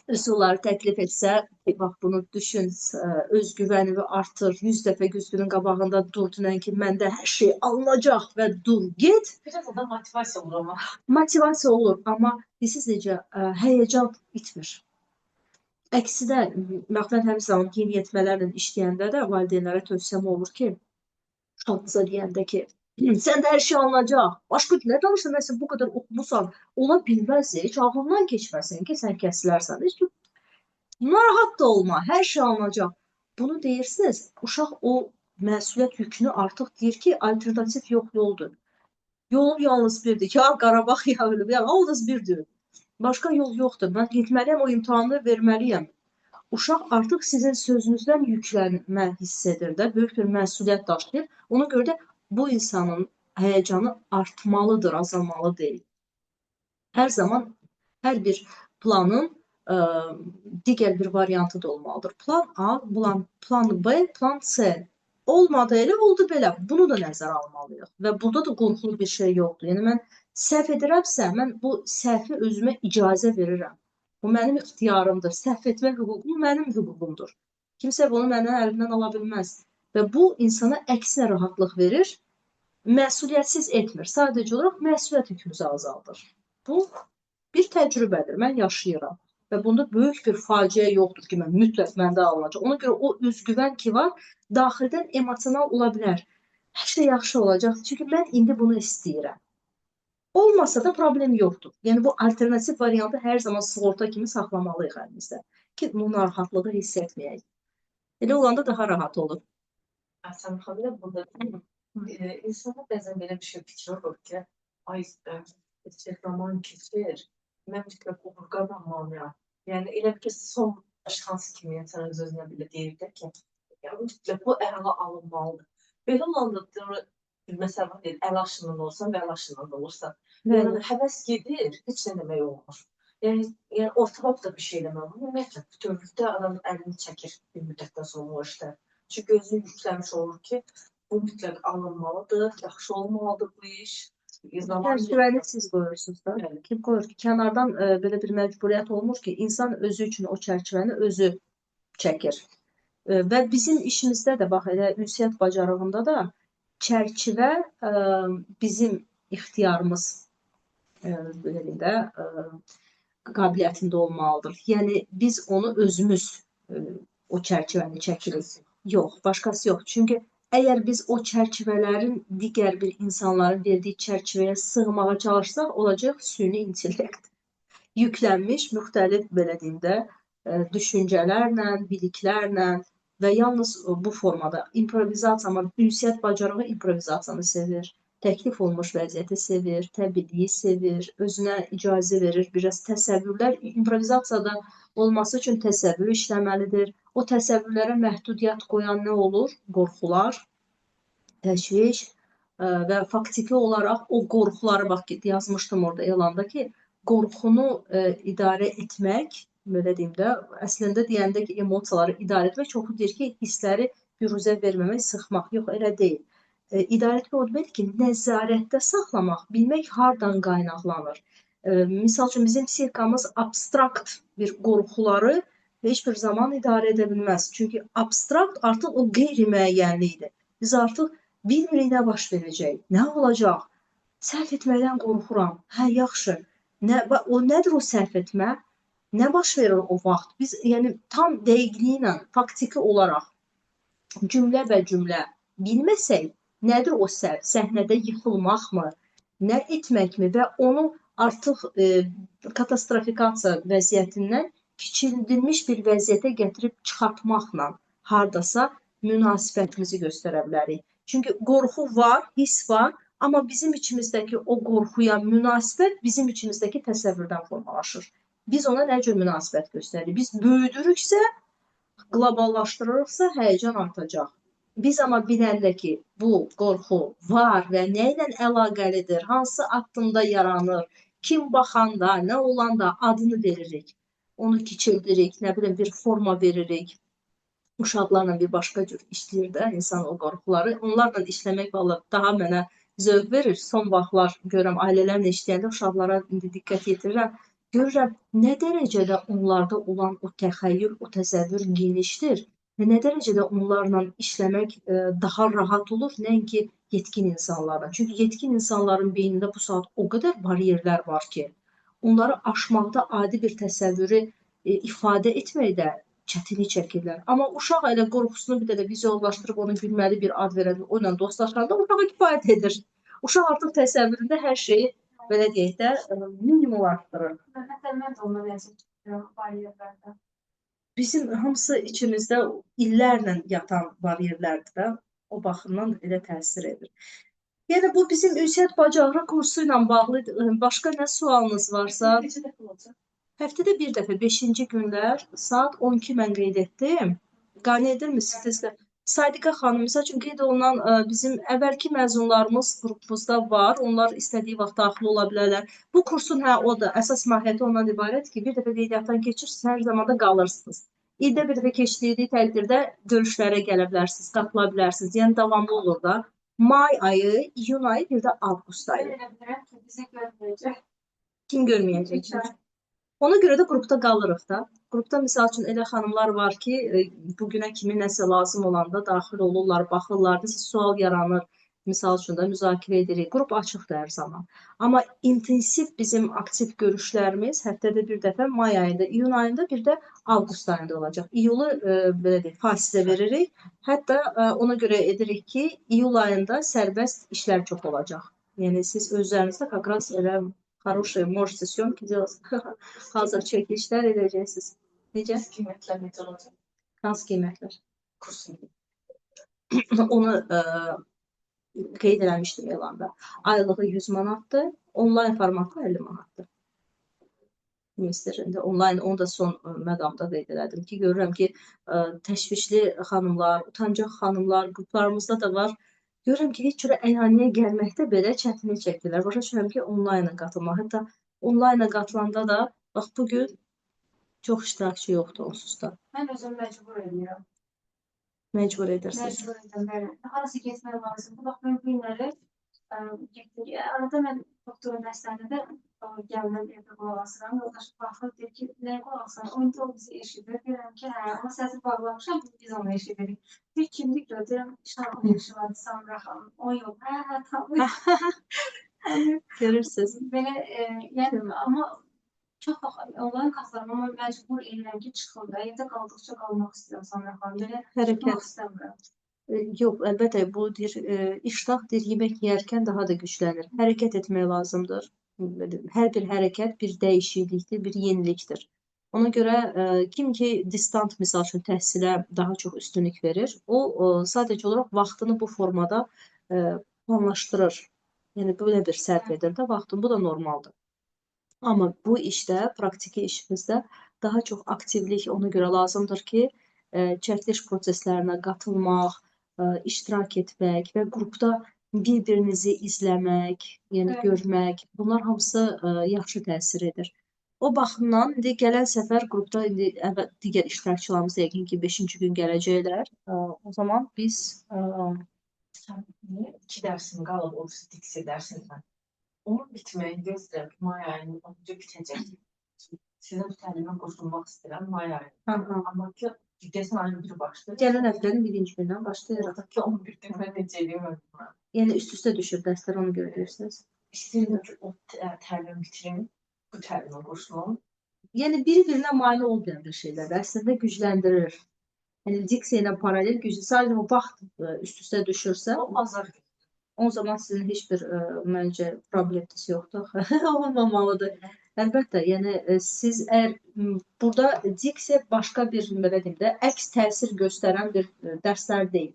üsulları təklif etsə, bax bunu düşün, özgüvənini artır, 100 dəfə güzgünün qabağında dur, dünən ki, məndə hər şey alınacaq və dur, get. Biraz da motivasiya olur ama. Motivasiya olur, amma bilirsiniz necə, həyəcan itmir. Əksidə, bax, mən həmin zaman yeniyetmələrlə işləyəndə də valideynlərə tövsiyəm olur ki, uşağınıza deyəndə ki, səndə hər şey alınacaq, başqa nə danışsan, nəsə bu qədər oxumusan, ola bilməz, heç ağlından keçməsin ki, sən kəsilərsən. Heç narahat da olma, hər şey alınacaq. Bunu deyirsiniz, uşaq o məsuliyyət yükünü artıq deyir ki, alternativ yox yoldur. Yolum yalnız birdir. Ya Qarabağ, ya ölüm, ya yalnız birdir. Başqa yol yoxdur. Mən getməliyəm, o imtahanı verməliyəm. Uşaq artıq sizin sözünüzdən yüklənmə hiss edir də, böyük bir məsuliyyət daşıyır. Ona görə də bu insanın həyəcanı artmalıdır, azalmalı deyil. Hər zaman hər bir planın digər bir variantı da olmalıdır. Plan A, plan B, plan C. Olmadı elə, oldu belə. Bunu da nəzərə almalıyıq. Və burada da qorxulu bir şey yoxdur. Yəni mən səhv edirəmsə, mən bu səhvi özümə icazə verirəm. Bu mənim ixtiyarımdır. Səhv etmək hüququm mənim hüququmdur. Kimsə bunu məndən əlimdən ala bilməz. Və bu insana əksinə rahatlıq verir. Məsuliyyətsiz etmir. Sadəcə olaraq məsuliyyət yükümüzü azaldır. Bu bir təcrübədir. Mən yaşayıram. Və bunda böyük bir faciə yoxdur ki, mən mütləq məndə alınacaq. Ona görə o özgüvən ki var, daxildən emosional ola bilər. Hər şey yaxşı olacaq. Çünki mən indi bunu istəyirəm. Olmasa da problem yoxdur. Yəni bu alternativ variantı hər zaman sığorta kimi saxlamalıyıq əlimizdə. Ki, bu narahatlığı hiss etməyək. Elə olanda daha rahat olur. Sən xabilə burada insana bəzən belə bir şey fikir olur ki, ay, zaman keçir, mən mütləq uğur qazanmalıyam. Yəni elə bir ki, son şans kimi insan öz-özünə belə deyir də ki, mütləq bu əla alınmalıdır. Belə olanda məsələn, əl aşından olsan və əl aşından olursan, yəni həvəs gedir, heç nə demək olmur. Yəni ortalıq da bir şey demək olmur. Ümumiyyətlə, bütövlükdə adam əlini çəkir bir müddətdən sonra o işdə. Çünki özünü yükləmiş olur ki, bu mütləq alınmalıdır, yaxşı olmalıdır bu iş. Çərçivəni siz qoyursunuz da. Kim qoyur ki, kənardan belə bir məcburiyyət olmur ki, insan özü üçün o çərçivəni özü çəkir. Və bizim işimizdə də bax elə ünsiyyət bacarığında da çərçivə bizim ixtiyarımız belə deyim də qabiliyyətində olmalıdır. Yəni biz onu özümüz o çərçivəni çəkirik. Yox, başqası yox. Çünki əgər biz o çərçivələrin digər bir insanların verdiyi çərçivəyə sığmağa çalışsaq, olacaq süni intellekt. Yüklənmiş müxtəlif belə deyim də düşüncələrlə, biliklərlə və yalnız bu formada improvizasiya, amma ünsiyyət bacarığı improvizasiyanı sevir. Təklif olmuş vəziyyəti sevir, təbiiliyi sevir, özünə icazə verir, biraz təsəvvürlər. İmprovizasiyada olması üçün təsəvvür işləməlidir. O təsəvvürlərə məhdudiyyət qoyan nə olur? Qorxular, təşviş və faktiki olaraq o qorxuları, bax yazmışdım orada elanda ki, qorxunu idarə etmək, belə deyim də, əslində deyəndə ki, emosiyaları idarə etmək, çoxu deyir ki, hissləri büruzə verməmək, sıxmaq. Yox, elə deyil. İdarə etmək o demək ki, nəzarətdə saxlamaq, bilmək hardan qaynaqlanır. Misal üçün, bizim psixikamız abstrakt bir qorxuları heç bir zaman idarə edə bilməz. Çünki abstrakt artıq o qeyri-müəyyənlikdir. Biz artıq bilmirik nə baş verəcək, nə olacaq. Səhv etməkdən qorxuram. Hə, yaxşı. O nədir o səhv etmə? Nə baş verir o vaxt? Biz yəni tam dəqiqliyi ilə, faktiki olaraq cümlə və cümlə bilməsək, nədir o səhv? Səhnədə yıxılmaqmı? Nə etməkmi? Və onu artıq katastrofikasiya vəziyyətindən kiçildilmiş bir vəziyyətə gətirib çıxartmaqla hardasa münasibətimizi göstərə bilərik. Çünki qorxu var, hiss var, amma bizim içimizdəki o qorxuya münasibət bizim içimizdəki təsəvvürdən formalaşır. Biz ona nə cür münasibət göstəririk? Biz böyüdürüksə, qloballaşdırırıqsa həyəcan artacaq. Biz amma biləndə ki, bu qorxu var və nə ilə əlaqəlidir, hansı addımda yaranır, kim baxanda, nə olanda adını veririk, onu kiçildirik, nə bilim bir forma veririk. Uşaqlarla bir başqa cür işləyir də insan o qorxuları. Onlarla işləmək vallahi daha mənə zövq verir. Son vaxtlar görürəm ailələrlə işləyəndə uşaqlara indi diqqət yetirirəm. Görürəm nə dərəcədə onlarda olan o təxəyyül, o təsəvvür genişdir və nə dərəcədə onlarla işləmək daha rahat olur, nəinki yetkin insanlarla. Çünki yetkin insanların beynində bu saat o qədər bariyerlər var ki, onları aşmaqda adi bir təsəvvürü ifadə etməkdə çətinlik çəkirlər. Amma uşaq elə qorxusunu bir də vizuallaşdırıb onu gülməli bir ad verəndə, o ilə dostlaşanda uşağa kifayət edir. Uşaq artıq təsəvvüründə hər şeyi belə deyək də, minimumlaşdırır. Mən də ona vəziyyət tutuyorum bariyerlərdə. Bizim hamısı içimizdə illərlə yatan bariyerlərdir də, o baxımdan elə təsir edir. Yəni, bu bizim ünsiyyət bacarığı kursu ilə bağlı başqa nə sualınız varsa, Neçə dəfə olacaq? həftədə bir dəfə 5-ci günlər saat 12 mən qeyd etdim. Qane edirmisiniz? Sadiqa xanım, misal üçün qeyd olunan bizim əvvəlki məzunlarımız qrupumuzda var. Onlar istədiyi vaxt daxil ola bilərlər. Bu kursun o da əsas mahiyyəti ondan ibarət ki, bir dəfə qeydiyyatdan keçirsiniz, hər zamanda qalırsınız. İldə bir dəfə keçdiyi təqdirdə görüşlərə gələ bilərsiniz, qatıla bilərsiniz. Yəni davamlı olur da. May ayı, iyun ayı, bir də avqust ayı. Elə bilirəm ki, bizi görməyəcək. Kim görməyəcək? Ona görə də qrupda qalırıq da. Qrupda misal üçün elə xanımlar var ki, bugünə kimi nəsə lazım olanda daxil olurlar, baxırlar, sual yaranır. Misal üçün də müzakirə edirik. Qrup açıqdır hər zaman. Amma intensiv bizim aktiv görüşlərimiz həftədə bir dəfə may ayında, iyun ayında, bir də avqust ayında olacaq. İyulu belə deyək, fasilə veririk. Hətta ona görə edirik ki, iyul ayında sərbəst işlər çox olacaq. Yəni siz özlərinizdə kakras elə хорошие, можете съемки делать. Hazır çəkilişlər edəcəksiniz. Necə? Qiymətlər necə olacaq? Hansı qiymətlər? Kursun. Onu qeyd eləmişdim elanda. Aylığı 100 manatdır, onlayn formatı 50 manatdır. Ministerində onlayn, onu da son məqamda qeyd elədim ki, görürəm ki, təşvişli xanımlar, utancaq xanımlar qruplarımızda da var. Görürəm ki, heç cürə əyaniyə gəlməkdə belə çətinlik çəkirlər. Başa düşürəm ki, onlayna qatılmaq. Hətta onlayna qatılanda da, bax, bugün çox iştirakçı yoxdur onsuz da. Mən özüm məcbur edirəm. Məcbur edirsiniz. Məcbur edirəm, bəli. Harası getmək lazımdır. Bax, mən günləri Getdik. Arada mən doktorun dərslərində gəlməm evdə qulaq asıram. Yoldaşım baxır, deyir ki, nəyə qulaq asıram? O o bizi eşidir. Deyirəm ki, hə, amma səsi bağlamışam, biz onu eşidirik. Bir kimlik gör, deyirəm, Şahin eşi var, Samra xanım. O yox, hə, tanıyır. Görürsüz. Belə, yəni, amma çox onların kaslarım, amma məcbur edirəm ki, çıxım da. Evdə qaldıqca qalmaq istəyirəm Samra xanım. Belə Hərəkət. çıxmaq istəmirəm. Yox, əlbəttə bu iştah yemək yeyərkən daha da güclənir. Hərəkət etmək lazımdır. Hər bir hərəkət bir dəyişiklikdir, bir yenilikdir. Ona görə kim ki distant misal üçün təhsilə daha çox üstünlük verir, o sadəcə olaraq vaxtını bu formada planlaşdırır. Yəni belə bir sərf edir də vaxtını, bu da normaldır. Amma bu işdə, praktiki işimizdə daha çox aktivlik ona görə lazımdır ki, çəkiliş proseslərinə qatılmaq, iştirak etmək və qrupda bir-birinizi izləmək, yəni görmək, bunlar hamısı yaxşı təsir edir. O baxımdan indi gələn səfər qrupda indi digər iştirakçılarımız yəqin ki 5-ci gün gələcəklər. O zaman biz Sən niyə 2 dərsin qalıb o diksiya dərsindən? Onun bitməyini gözləyirəm ki, may ayının onca bitəcək. Sizin təlimə qoşulmaq istəyirəm may ayında. Amma ki, desən ayın biri başlayır. gələn həftənin 1-ci gündən başlayırıq. Oradakı 11 gün mən necə eləyəm buna? Yəni üst-üstə düşür dərslər, ona görə deyirsiniz. İstəyirəm ki, o təlim bitirim, bu təlimə qoşulum. Yəni bir-birinə mane olmayan bir şeylər əslində gücləndirir. Yəni diksiya ilə paralel güclü. Sadəcə o vaxt üst-üstə düşürsə, O bazar günü. o zaman sizin heç bir məncə probleminiz yoxdur. Olmamalıdır. Əlbəttə, yəni siz əgər burada diksiya başqa bir belə deyim də, əks təsir göstərən bir dərslər deyil.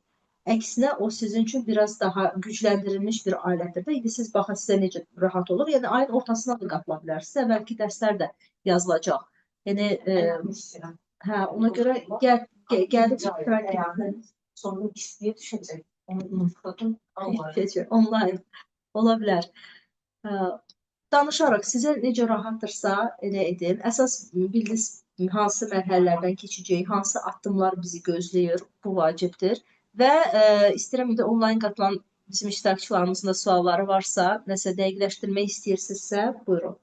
Əksinə o sizin üçün biraz daha gücləndirilmiş bir alətdir də. İndi siz baxın sizə necə rahat olur. Yəni ayın ortasına da qatıla bilərsiniz. Əvvəlki dərslər də yazılacaq. Yəni istəyirəm. hə, ona görə gəlib iştirak edin. Sonra istiyə düşəcək. Onu unutdum. Onlayn ola bilər. Danışaraq sizə necə rahatdırsa elə edin. Əsas bildiniz hansı mərhələlərdən keçəcək, hansı addımlar bizi gözləyir, bu vacibdir. Və istəyirəm indi onlayn qatılan bizim iştirakçılarımızın da sualları varsa, nəsə dəqiqləşdirmək istəyirsinizsə, buyurun.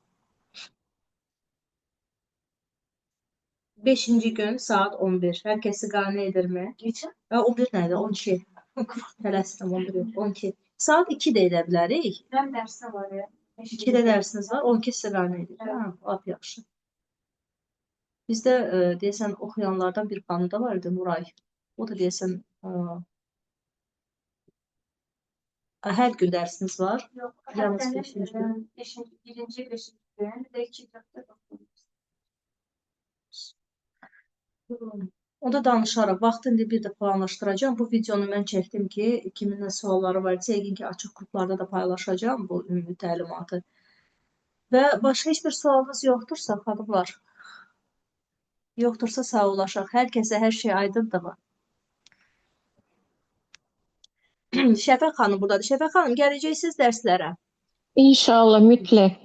5-ci gün saat 11. Hər kəsi qane edirmi? Geçən 11 nədir? 12. Tələsdim, 11 yox, 12. Saat 2 də edə bilərik. Mənim dərsim var ya. 2-də dərsiniz var, 12 sizə qane edir. Hə, lap yaxşı. Bizdə deyəsən oxuyanlardan bir xanım da var idi, Nuray. O da deyəsən hər gün dərsiniz var. Yox, Yalnız həftənin 5-ci gün. birinci, 5-ci gün, bir də 2 həftə baxım. O da danışaraq, vaxtı indi bir də planlaşdıracağım. Bu videonu mən çəkdim ki, kimin nə sualları var, yəqin ki, açıq qruplarda da paylaşacağım bu ümumi təlimatı. Və başqa heç bir sualınız yoxdursa, xanımlar, yoxdursa sağollaşaq. Hər kəsə hər şey aydındırmı? Şəfəq xanım buradadır. Şəfəq xanım, gələcəksiniz dərslərə. İnşallah mütləq.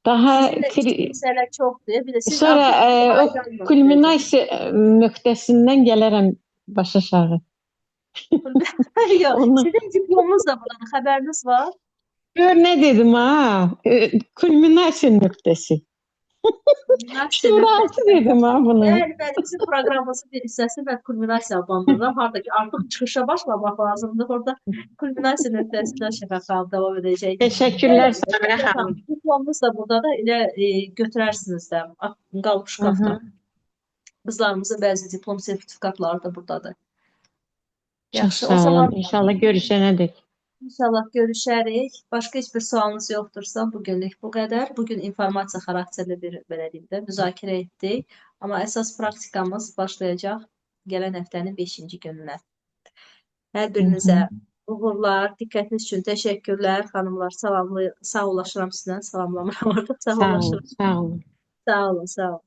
Daha Məsələ çoxdur. Bir də siz sonra artıq o kulminasiya nöqtəsindən gələrəm baş aşağı. Yox, sizin diplomunuz da buradadır. Xəbəriniz var? Gör nə dedim ha? Kulminasiya nöqtəsi. Şurası dedim ha bunu. Yəni, bizim proqramımızın bir hissəsi mən kulminasiya adlandırıram. Harada ki, artıq çıxışa başlamaq lazımdır. Orada kulminasiya nöqtəsindən Şəfəq xanım davam edəcək. Təşəkkürlər Samira xanım. Diplomunuz da buradadır. Elə götürərsiniz də. Qalıb şkafda. Qızlarımızın bəzi diplom sertifikatları da buradadır. Çox sağ olun. İnşallah görüşənədək. İnşallah görüşərik. Başqa heç bir sualınız yoxdursa bugünlük bu qədər. Bugün informasiya xarakterli bir belə deyim də müzakirə etdik. Amma əsas praktikamız başlayacaq gələn həftənin 5-ci günündən. Hər birinizə uğurlar, diqqətiniz üçün təşəkkürlər. Xanımlar, sağollaşıram sizlə. Salamlamıram orada. Sağ olun. Sağ olun. Sağ olun, sağ olun.